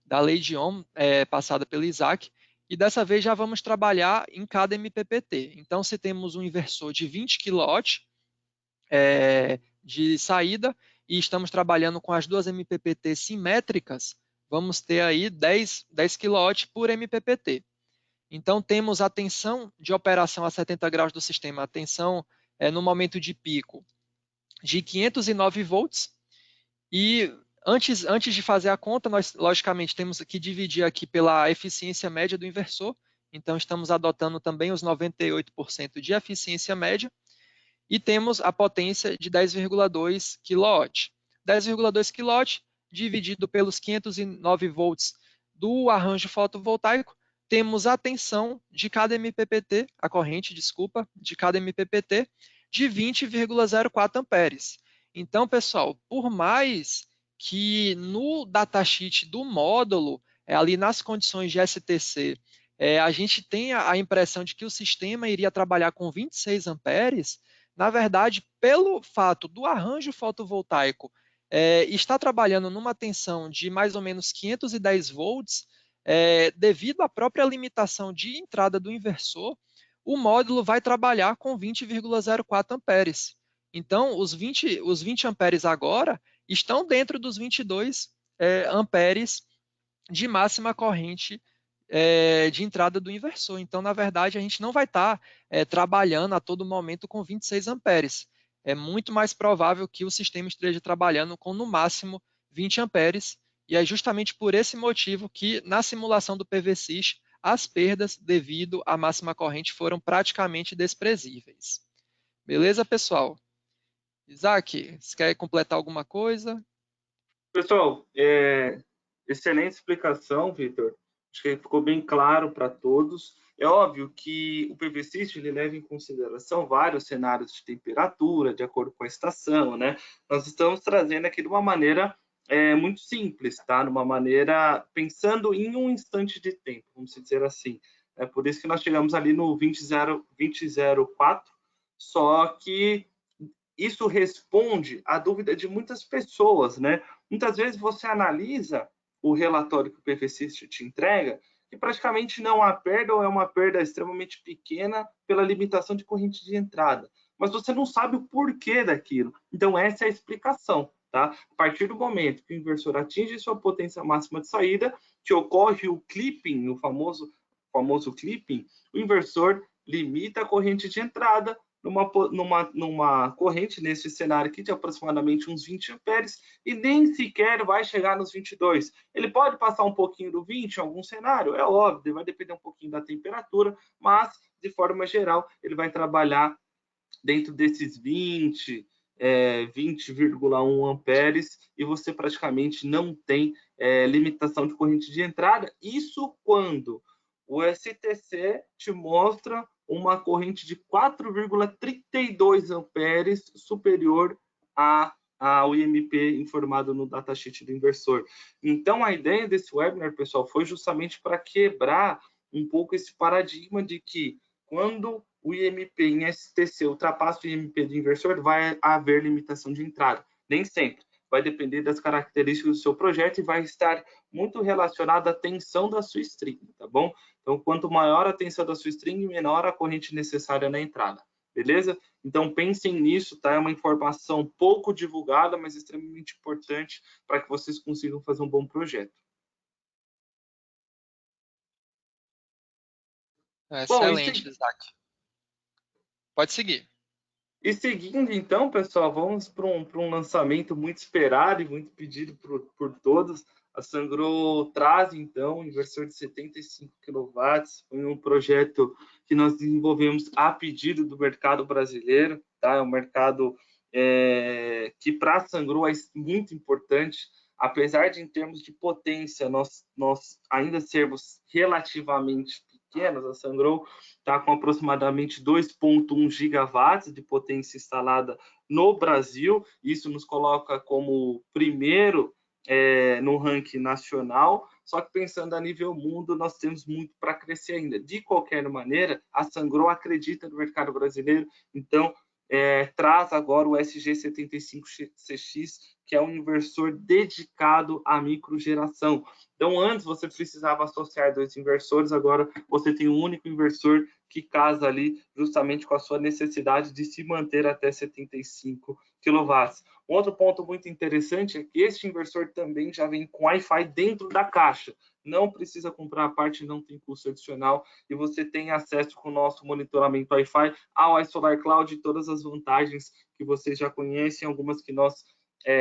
[SPEAKER 1] da lei de Ohm passada pelo Isaac, e dessa vez já vamos trabalhar em cada MPPT. Então, se temos um inversor de 20 kW de saída e estamos trabalhando com as duas MPPT simétricas, vamos ter aí 10 kW por MPPT. Então, temos a tensão de operação a 70 graus do sistema, a tensão no momento de pico de 509 volts. E antes de fazer a conta, nós, logicamente, temos que dividir aqui pela eficiência média do inversor. Então, estamos adotando também os 98% de eficiência média. E temos a potência de 10,2 kW. 10,2 kW dividido pelos 509 volts do arranjo fotovoltaico, temos a tensão de cada MPPT, a corrente, desculpa, de cada MPPT, de 20,04 amperes. Então, pessoal, por mais que no datasheet do módulo, ali nas condições de STC, a gente tenha a impressão de que o sistema iria trabalhar com 26 amperes, na verdade, pelo fato do arranjo fotovoltaico estar trabalhando numa tensão de mais ou menos 510 volts, devido à própria limitação de entrada do inversor, o módulo vai trabalhar com 20,04 amperes. Então, os 20 amperes agora estão dentro dos 22 amperes de máxima corrente de entrada do inversor. Então, na verdade, a gente não vai estar trabalhando a todo momento com 26 amperes. É muito mais provável que o sistema esteja trabalhando com, no máximo, 20 amperes, e é justamente por esse motivo que, na simulação do PVSys, as perdas devido à máxima corrente foram praticamente desprezíveis. Beleza, pessoal? Isaac, você quer completar alguma coisa?
[SPEAKER 2] Pessoal, excelente explicação, Vitor. Acho que ficou bem claro para todos. É óbvio que o PVSys ele leva em consideração vários cenários de temperatura, de acordo com a estação, né? Nós estamos trazendo aqui de uma maneira muito simples, tá? Numa maneira pensando em um instante de tempo, vamos dizer assim. É por isso que nós chegamos ali no 2004, só que isso responde à dúvida de muitas pessoas, né? Muitas vezes você analisa o relatório que o PVSys te entrega e praticamente não há perda ou é uma perda extremamente pequena pela limitação de corrente de entrada. Mas você não sabe o porquê daquilo. Então, essa é a explicação. Tá? A partir do momento que o inversor atinge sua potência máxima de saída, que ocorre o clipping, o famoso clipping, o inversor limita a corrente de entrada numa corrente nesse cenário aqui de aproximadamente uns 20 amperes e nem sequer vai chegar nos 22. Ele pode passar um pouquinho do 20 em algum cenário, é óbvio, vai depender um pouquinho da temperatura, mas de forma geral ele vai trabalhar dentro desses 20,1 amperes e você praticamente não tem limitação de corrente de entrada. Isso quando o STC te mostra uma corrente de 4,32 amperes superior ao IMP informado no datasheet do inversor. Então, a ideia desse webinar, pessoal, foi justamente para quebrar um pouco esse paradigma de que quando o IMP em STC ultrapassa o IMP do inversor, vai haver limitação de entrada. Nem sempre. Vai depender das características do seu projeto e vai estar muito relacionado à tensão da sua string, tá bom? Então, quanto maior a tensão da sua string, menor a corrente necessária na entrada, beleza? Então, pensem nisso, tá? É uma informação pouco divulgada, mas extremamente importante para que vocês consigam fazer um bom projeto.
[SPEAKER 1] Excelente, Isaac. Pode seguir.
[SPEAKER 2] E seguindo, então, pessoal, vamos para um lançamento muito esperado e muito pedido por todos. A Sungrow traz, então, um inversor de 75 kW. Foi um projeto que nós desenvolvemos a pedido do mercado brasileiro. Tá? É um mercado que, para a Sungrow, é muito importante. Apesar de, em termos de potência, nós ainda sermos relativamente pequenos, a Sungrow está com aproximadamente 2,1 gigawatts de potência instalada no Brasil. Isso nos coloca como primeiro no ranking nacional. Só que pensando a nível mundo, nós temos muito para crescer ainda. De qualquer maneira, a Sungrow acredita no mercado brasileiro, então traz agora o SG75CX, que é um inversor dedicado à microgeração. Então, antes você precisava associar dois inversores, agora você tem um único inversor que casa ali justamente com a sua necessidade de se manter até 75 kW. Um outro ponto muito interessante é que este inversor também já vem com Wi-Fi dentro da caixa. Não precisa comprar a parte, não tem custo adicional e você tem acesso com o nosso monitoramento Wi-Fi ao iSolar Cloud e todas as vantagens que vocês já conhecem, algumas que nós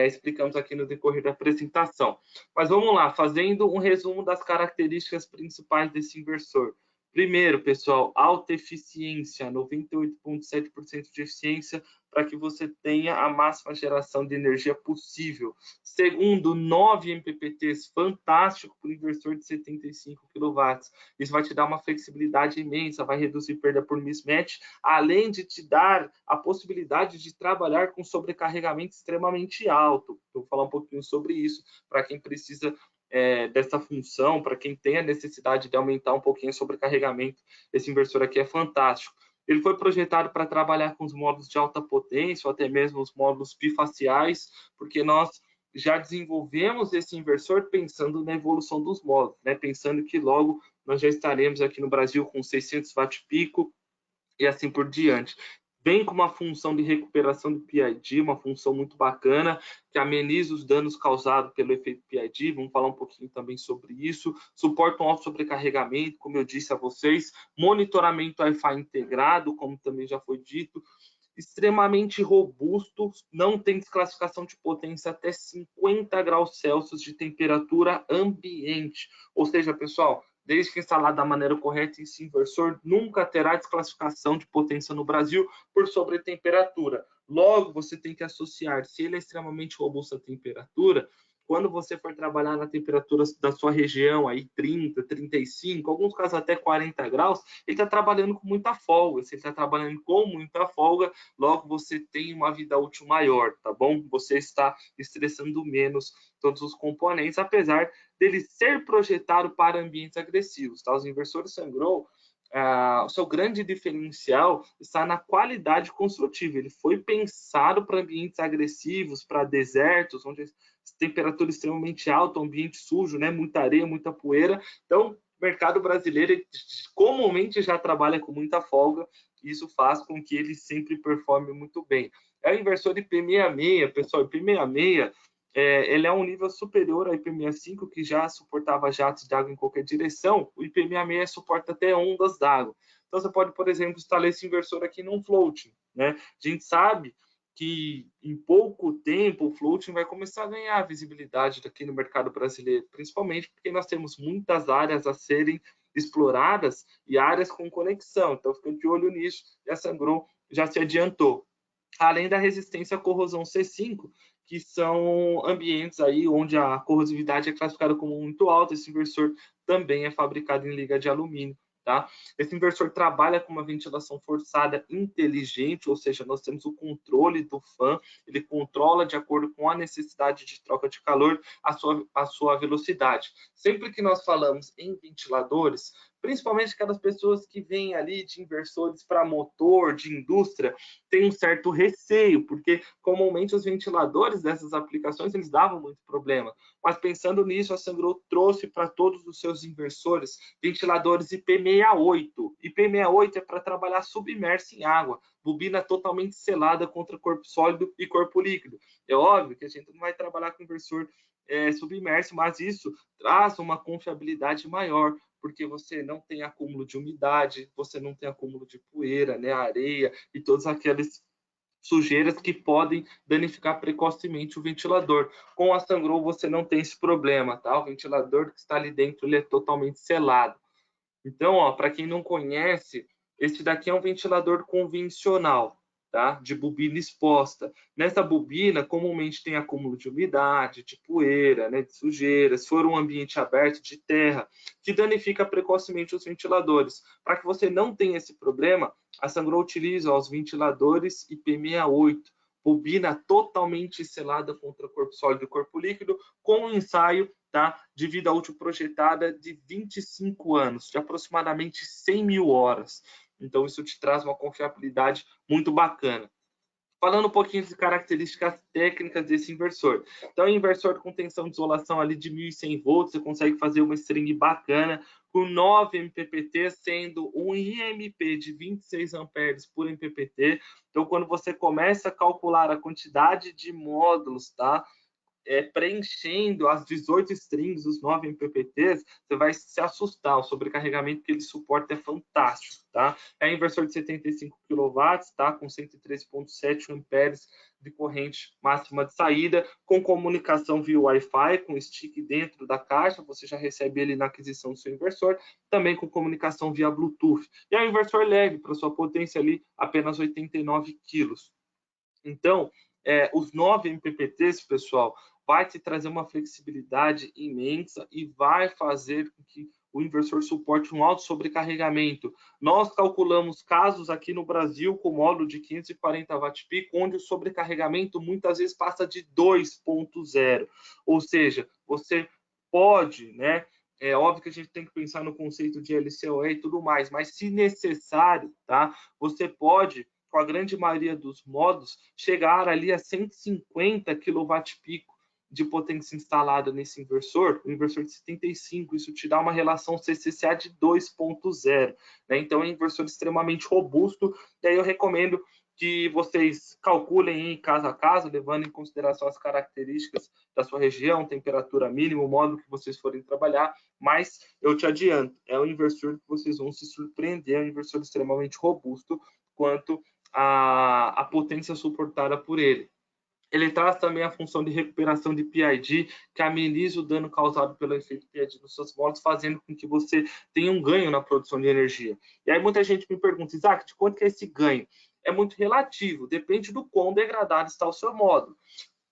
[SPEAKER 2] explicamos aqui no decorrer da apresentação. Mas vamos lá, fazendo um resumo das características principais desse inversor. Primeiro, pessoal, alta eficiência, 98,7% de eficiência para que você tenha a máxima geração de energia possível. Segundo, 9 MPPTs, fantástico para o inversor de 75 kW. Isso vai te dar uma flexibilidade imensa, vai reduzir perda por mismatch, além de te dar a possibilidade de trabalhar com sobrecarregamento extremamente alto. Vou falar um pouquinho sobre isso para quem precisa dessa função, para quem tem a necessidade de aumentar um pouquinho o sobrecarregamento. Esse inversor aqui é fantástico. Ele foi projetado para trabalhar com os módulos de alta potência, ou até mesmo os módulos bifaciais, porque nós já desenvolvemos esse inversor pensando na evolução dos módulos, né? Pensando que logo nós já estaremos aqui no Brasil com 600 watt pico e assim por diante. Vem com uma função de recuperação do PID, uma função muito bacana, que ameniza os danos causados pelo efeito PID. Vamos falar um pouquinho também sobre isso. Suporta um alto sobrecarregamento, como eu disse a vocês. Monitoramento Wi-Fi integrado, como também já foi dito. Extremamente robusto, não tem desclassificação de potência até 50 graus Celsius de temperatura ambiente. Ou seja, pessoal, desde que instalado da maneira correta, esse inversor nunca terá desclassificação de potência no Brasil por sobretemperatura. Logo, você tem que associar, se ele é extremamente robusto à temperatura, quando você for trabalhar na temperatura da sua região, aí 30, 35, alguns casos até 40 graus, ele está trabalhando com muita folga. Se ele está trabalhando com muita folga, logo você tem uma vida útil maior, tá bom? Você está estressando menos todos os componentes, apesar dele ser projetado para ambientes agressivos, tá? Os inversores Sungrow, o seu grande diferencial está na qualidade construtiva. Ele foi pensado para ambientes agressivos, para desertos, onde temperatura extremamente alta, ambiente sujo, né? Muita areia, muita poeira. Então, o mercado brasileiro comumente já trabalha com muita folga, e isso faz com que ele sempre performe muito bem. É o inversor IP66, pessoal, IP66, ele é um nível superior ao IP65, que já suportava jatos de água em qualquer direção. O IP66 suporta até ondas d'água. Então, você pode, por exemplo, instalar esse inversor aqui num floating, né? A gente sabe que em pouco tempo o floating vai começar a ganhar visibilidade aqui no mercado brasileiro, principalmente porque nós temos muitas áreas a serem exploradas e áreas com conexão. Então, fica de olho nisso, e a Sungrow já se adiantou. Além da resistência à corrosão C5, que são ambientes aí onde a corrosividade é classificada como muito alta. Esse inversor também é fabricado em liga de alumínio. Tá? Esse inversor trabalha com uma ventilação forçada inteligente, ou seja, nós temos o controle do fan, ele controla de acordo com a necessidade de troca de calor a sua velocidade. Sempre que nós falamos em ventiladores, principalmente aquelas pessoas que vêm ali de inversores para motor, de indústria, tem um certo receio, porque comumente os ventiladores dessas aplicações eles davam muito problema. Mas pensando nisso, a Sungrow trouxe para todos os seus inversores ventiladores IP68. IP68 é para trabalhar submerso em água, bobina totalmente selada contra corpo sólido e corpo líquido. É óbvio que a gente não vai trabalhar com inversor submerso, mas isso traz uma confiabilidade maior, porque você não tem acúmulo de umidade, você não tem acúmulo de poeira, né, areia e todas aquelas sujeiras que podem danificar precocemente o ventilador. Com a Sungrow você não tem esse problema, tá? O ventilador que está ali dentro ele é totalmente selado. Então, para quem não conhece, esse daqui é um ventilador convencional, tá? De bobina exposta. Nessa bobina, comumente tem acúmulo de umidade, de poeira, né? De sujeira, se for um ambiente aberto, de terra, que danifica precocemente os ventiladores. Para que você não tenha esse problema, a Sungrow utiliza os ventiladores IP68, bobina totalmente selada contra corpo sólido e corpo líquido, com um ensaio, tá, de vida útil projetada de 25 anos, de aproximadamente 100 mil horas. Então, isso te traz uma confiabilidade muito bacana. Falando um pouquinho de características técnicas desse inversor. Então, é um inversor com tensão de isolação ali de 1.100 volts, você consegue fazer uma string bacana, com 9 MPPT, sendo um IMP de 26 amperes por MPPT. Então, quando você começa a calcular a quantidade de módulos, tá? Preenchendo as 18 strings, os 9 MPPTs, você vai se assustar. O sobrecarregamento que ele suporta é fantástico, tá? É inversor de 75 kW, tá? Com 103,7 amperes de corrente máxima de saída, com comunicação via Wi-Fi, com stick dentro da caixa, você já recebe ele na aquisição do seu inversor, também com comunicação via Bluetooth. E é um inversor leve, para sua potência ali, apenas 89 quilos. Então, os 9 MPPTs, pessoal, vai te trazer uma flexibilidade imensa e vai fazer com que o inversor suporte um alto sobrecarregamento. Nós calculamos casos aqui no Brasil com módulo de 540 watt-peak, onde o sobrecarregamento muitas vezes passa de 2.0. Ou seja, você pode, né? É óbvio que a gente tem que pensar no conceito de LCOE e tudo mais, mas se necessário, tá? Você pode, com a grande maioria dos modos, chegar ali a 150 kW-peak de potência instalada nesse inversor, um inversor de 75, isso te dá uma relação CCCA de 2.0, né? Então é um inversor extremamente robusto, e aí eu recomendo que vocês calculem em casa a casa, levando em consideração as características da sua região, temperatura mínima, o modo que vocês forem trabalhar, mas eu te adianto, é um inversor que vocês vão se surpreender, é um inversor extremamente robusto quanto a potência suportada por ele. Ele traz também a função de recuperação de PID, que ameniza o dano causado pelo efeito PID nos seus módulos, fazendo com que você tenha um ganho na produção de energia. E aí muita gente me pergunta, Isaac, de quanto que é esse ganho? É muito relativo, depende do quão degradado está o seu módulo.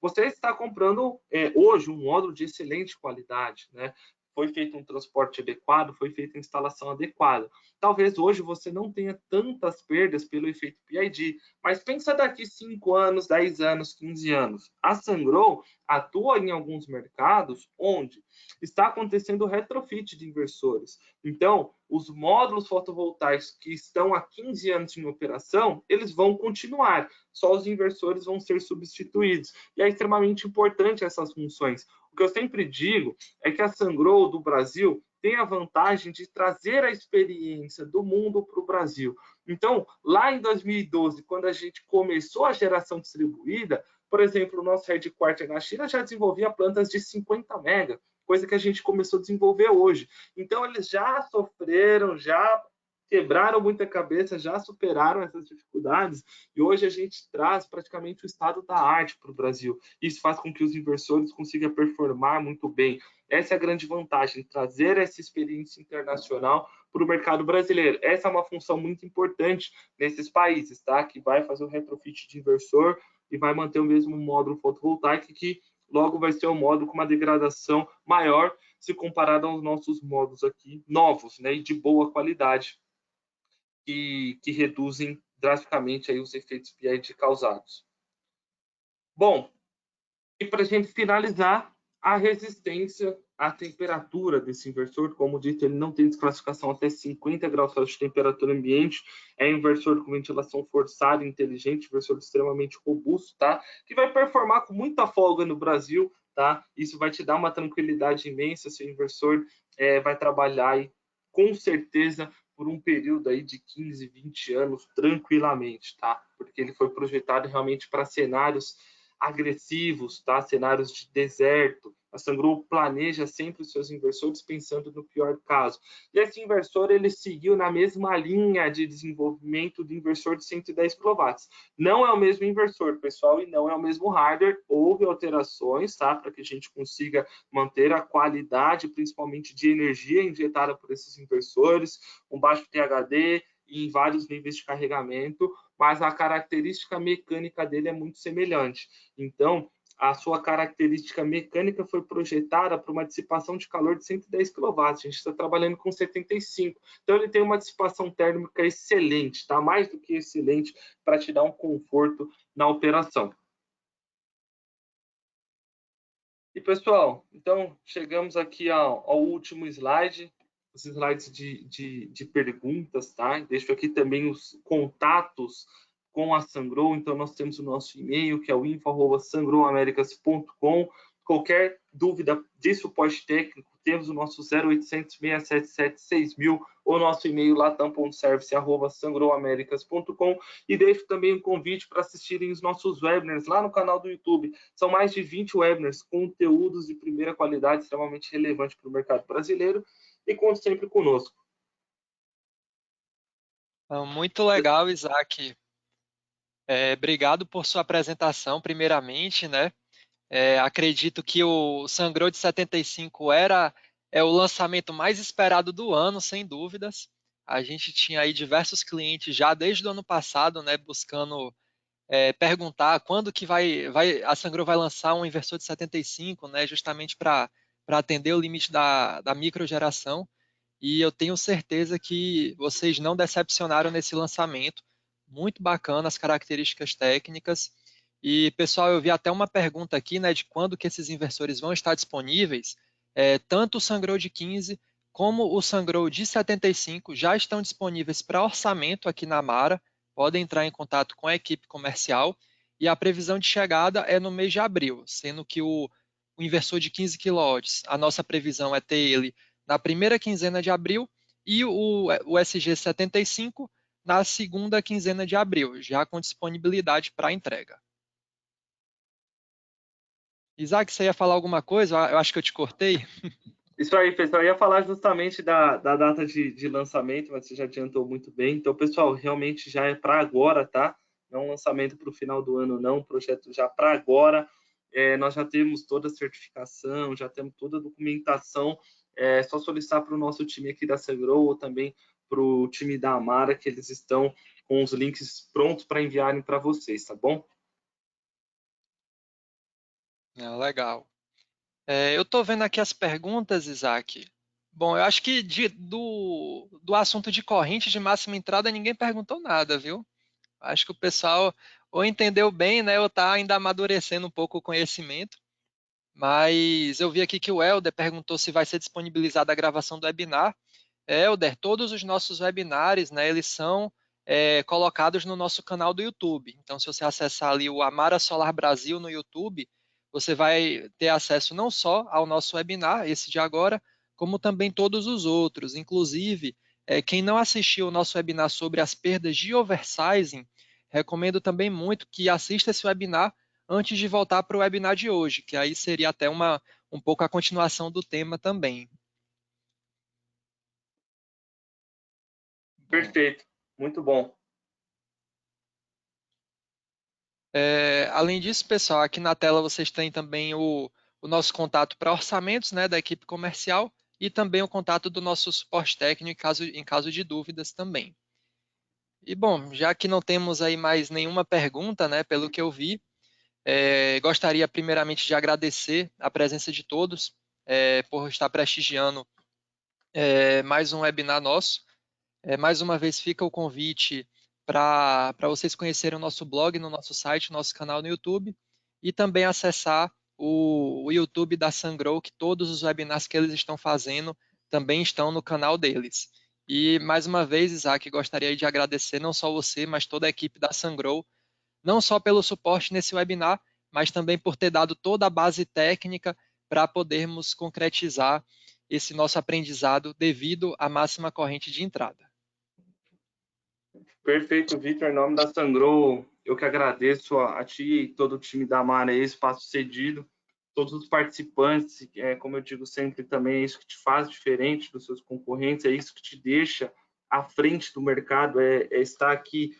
[SPEAKER 2] Você está comprando hoje um módulo de excelente qualidade, né? Foi feito um transporte adequado, foi feita a instalação adequada. Talvez hoje você não tenha tantas perdas pelo efeito PID, mas pensa daqui 5 anos, 10 anos, 15 anos. A Sungrow atua em alguns mercados onde está acontecendo o retrofit de inversores. Então, os módulos fotovoltaicos que estão há 15 anos em operação, eles vão continuar, só os inversores vão ser substituídos. E é extremamente importante essas funções. O que eu sempre digo é que a Sungrow do Brasil tem a vantagem de trazer a experiência do mundo para o Brasil. Então, lá em 2012, quando a gente começou a geração distribuída, por exemplo, o nosso headquarter na China já desenvolvia plantas de 50 mega, coisa que a gente começou a desenvolver hoje. Então, eles já sofreram, já quebraram muita cabeça, já superaram essas dificuldades e hoje a gente traz praticamente o estado da arte para o Brasil. Isso faz com que os inversores consigam performar muito bem. Essa é a grande vantagem, trazer essa experiência internacional para o mercado brasileiro. Essa é uma função muito importante nesses países, tá? Que vai fazer o retrofit de inversor e vai manter o mesmo módulo fotovoltaico que logo vai ser um módulo com uma degradação maior se comparado aos nossos módulos aqui novos, né? E de boa qualidade, que reduzem drasticamente aí os efeitos PID causados. Bom, e para a gente finalizar, a resistência à temperatura desse inversor, como dito, ele não tem desclassificação até 50 graus Celsius de temperatura ambiente, é um inversor com ventilação forçada, inteligente, inversor extremamente robusto, tá? Que vai performar com muita folga no Brasil, tá? Isso vai te dar uma tranquilidade imensa, seu inversor vai trabalhar aí, com certeza, por um período aí de 15, 20 anos, tranquilamente, tá? Porque ele foi projetado realmente para cenários agressivos, tá? Cenários de deserto. A Sungrow planeja sempre os seus inversores pensando no pior caso. E esse inversor, ele seguiu na mesma linha de desenvolvimento do inversor de 110 kW. Não é o mesmo inversor, pessoal, e não é o mesmo hardware. Houve alterações, tá? Para que a gente consiga manter a qualidade, principalmente de energia injetada por esses inversores, com baixo THD e em vários níveis de carregamento, mas a característica mecânica dele é muito semelhante. Então, a sua característica mecânica foi projetada para uma dissipação de calor de 110 kW. A gente está trabalhando com 75. Então, ele tem uma dissipação térmica excelente, tá? Mais do que excelente, para te dar um conforto na operação. E, pessoal, então, chegamos aqui ao último slide, os slides de perguntas, tá? Deixo aqui também os contatos com a Sungrow. Então, nós temos o nosso e-mail, que é o info@sungrowamericas.com. Qualquer dúvida de suporte técnico, temos o nosso 0800 677 6000 ou nosso e-mail latam.service@sangroamericas.com, e deixo também um convite para assistirem os nossos webinars lá no canal do YouTube. São mais de 20 webinars, conteúdos de primeira qualidade, extremamente relevante para o mercado brasileiro, e conte sempre conosco.
[SPEAKER 1] Muito legal, Isaac. Obrigado por sua apresentação, primeiramente, né? Acredito que o Sangrou de 75 é o lançamento mais esperado do ano, sem dúvidas. A gente tinha aí diversos clientes já desde o ano passado, né, buscando perguntar quando que a Sangrou vai lançar um inversor de 75, né, justamente para atender o limite da microgeração. E eu tenho certeza que vocês não decepcionaram nesse lançamento. Muito bacana as características técnicas. E, pessoal, eu vi até uma pergunta aqui, né, de quando que esses inversores vão estar disponíveis. Tanto o Sangrou de 15 como o Sangrou de 75 já estão disponíveis para orçamento aqui na Mara. Podem entrar em contato com a equipe comercial. E a previsão de chegada é no mês de abril, sendo que o inversor de 15 quilowatts, a nossa previsão é ter ele na primeira quinzena de abril e o SG75 na segunda quinzena de abril, já com disponibilidade para entrega. Isaac, você ia falar alguma coisa? Eu acho que eu te cortei.
[SPEAKER 2] Isso aí, pessoal. Eu ia falar justamente da data de lançamento, mas você já adiantou muito bem. Então, pessoal, realmente já é para agora, tá? Não é um lançamento para o final do ano, não. Um projeto já para agora. Nós já temos toda a certificação, já temos toda a documentação. É só solicitar para o nosso time aqui da Sangrou ou também para o time da Amara, que eles estão com os links prontos para enviarem para vocês, tá bom?
[SPEAKER 1] Legal. Eu estou vendo aqui as perguntas, Isaac. Bom, eu acho que do assunto de corrente de máxima entrada ninguém perguntou nada, viu? Acho que o pessoal ou entendeu bem, né, ou está ainda amadurecendo um pouco o conhecimento. Mas eu vi aqui que o Helder perguntou se vai ser disponibilizada a gravação do webinar. Helder, todos os nossos webinars, né, eles são colocados no nosso canal do YouTube. Então, se você acessar ali o Amara Solar Brasil no YouTube, você vai ter acesso não só ao nosso webinar, esse de agora, como também todos os outros. Inclusive, quem não assistiu o nosso webinar sobre as perdas de oversizing, recomendo também muito que assista esse webinar antes de voltar para o webinar de hoje, que aí seria até um pouco a continuação do tema também. Bom,
[SPEAKER 2] Perfeito. Muito bom.
[SPEAKER 1] além disso, pessoal, aqui na tela vocês têm também o nosso contato para orçamentos, né, da equipe comercial e também o contato do nosso suporte técnico em caso de dúvidas também. E bom, já que não temos aí mais nenhuma pergunta, né, pelo que eu vi, gostaria primeiramente de agradecer a presença de todos por estar prestigiando mais um webinar nosso. Mais uma vez fica o convite para vocês conhecerem o nosso blog no nosso site, nosso canal no YouTube e também acessar o YouTube da Sangrou, que todos os webinars que eles estão fazendo também estão no canal deles. E mais uma vez, Isaac, gostaria de agradecer não só você, mas toda a equipe da Sangrou, não só pelo suporte nesse webinar, mas também por ter dado toda a base técnica para podermos concretizar esse nosso aprendizado devido à máxima corrente de entrada.
[SPEAKER 2] Perfeito, Victor. Em nome da Sangrou, eu que agradeço a ti e todo o time da Mara aí, espaço cedido, todos os participantes, como eu digo sempre também, é isso que te faz diferente dos seus concorrentes, é isso que te deixa à frente do mercado, é estar aqui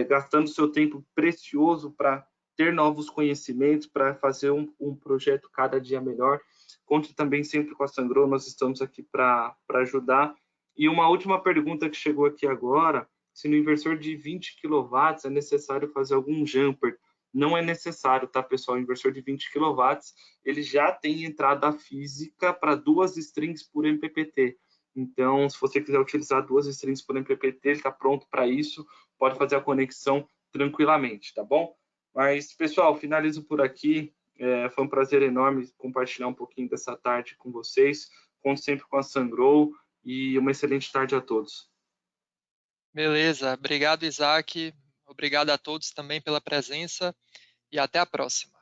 [SPEAKER 2] gastando seu tempo precioso para ter novos conhecimentos, para fazer um projeto cada dia melhor. Conte também sempre com a Sangrou, nós estamos aqui para ajudar. E uma última pergunta que chegou aqui agora, se no inversor de 20 kW é necessário fazer algum jumper. Não é necessário, tá, pessoal? O inversor de 20 kW, ele já tem entrada física para 2 strings por MPPT. Então, se você quiser utilizar 2 strings por MPPT, ele está pronto para isso, pode fazer a conexão tranquilamente, tá bom? Mas, pessoal, finalizo por aqui. Foi um prazer enorme compartilhar um pouquinho dessa tarde com vocês. Conto sempre com a Sangrou e uma excelente tarde a todos.
[SPEAKER 1] Beleza, obrigado, Isaac. Obrigado a todos também pela presença e até a próxima.